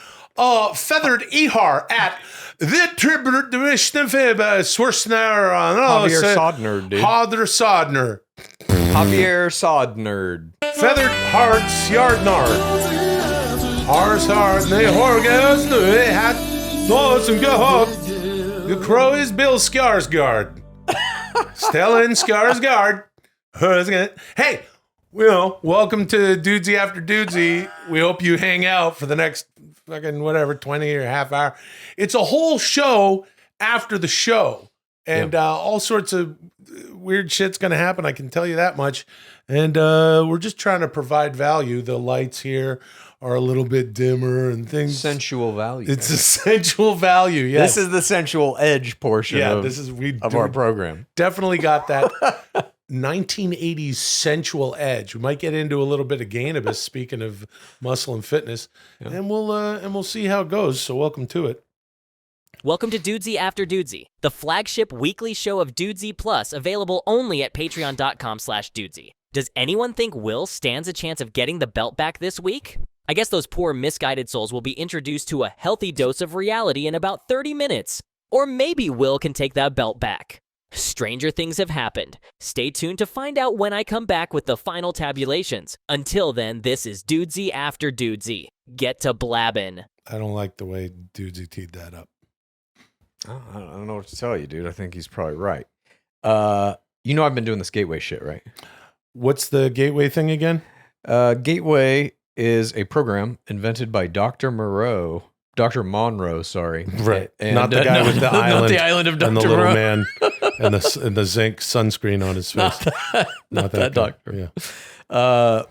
feathered ihar at the tribute Swarsner. Javier Sodner, dude. Sodner. Javier Sodner. Feathered hearts, yardnard. Hars hard, they horgas, they had thoughts and go. The crow is Bill Skarsgård. Stellan Skarsgård. Hey, welcome to Dudesy After Dudesy. We hope you hang out for the next fucking 20 or half hour. It's a whole show after the show, and all sorts of weird shit's going to happen. I can tell you that much. And we're just trying to provide value. The lights here are a little bit dimmer and things. Sensual value. It's a sensual value. Yes. This is the sensual edge portion of our program. Definitely got that 1980s sensual edge. We might get into a little bit of Gainabus, speaking of muscle and fitness, and we'll see how it goes. So welcome to it. Welcome to Dudesy After Dudesy, the flagship weekly show of Dudesy Plus, available only at patreon.com/Dudesy. Does anyone think Will stands a chance of getting the belt back this week? I guess those poor misguided souls will be introduced to a healthy dose of reality in about 30 minutes. Or maybe Will can take that belt back. Stranger things have happened. Stay tuned to find out when I come back with the final tabulations. Until then, this is Dudesy After Dudesy. Get to blabbin'. I don't like the way Dudesy teed that up. I don't know what to tell you, dude. I think he's probably right. I've been doing this gateway shit, right? What's the gateway thing again? Gateway is a program invented by Dr. Monroe, sorry. Right. And, not the guy with the island. Not the island of Dr. And the little Monroe. man and the zinc sunscreen on his face. Not that doctor. Yeah.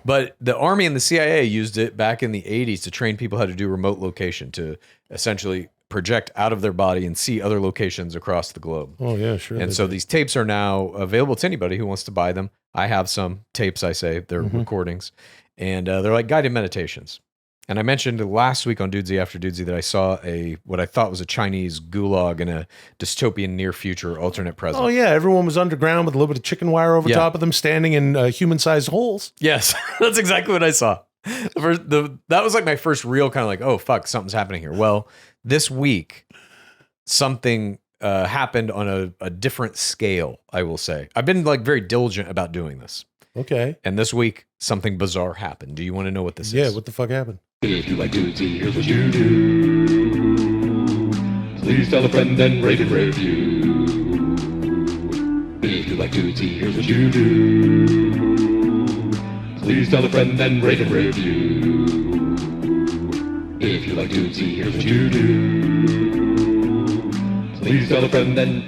But the Army and the CIA used it back in the 80s to train people how to do remote location, to essentially project out of their body and see other locations across the globe. Oh, yeah, sure. And so these tapes are now available to anybody who wants to buy them. I have some tapes, they're recordings. And they're like guided meditations. And I mentioned last week on Dudesy After Dudesy that I saw what I thought was a Chinese gulag in a dystopian near future alternate present. Oh, yeah. Everyone was underground with a little bit of chicken wire over top of them, standing in human-sized holes. Yes, that's exactly what I saw. That was like my first real kind of like, oh, fuck, something's happening here. Well, this week, something happened on a different scale, I will say. I've been like very diligent about doing this. Okay. And this week, something bizarre happened. Do you want to know what this is? Yeah, what the fuck happened? If you like Dudesy, here's what you do. Please tell a friend and rate and review. If you like Dudesy, here's what you do. Please tell a friend and rate and review. If you like Dudesy, here's what you do. Please tell a friend and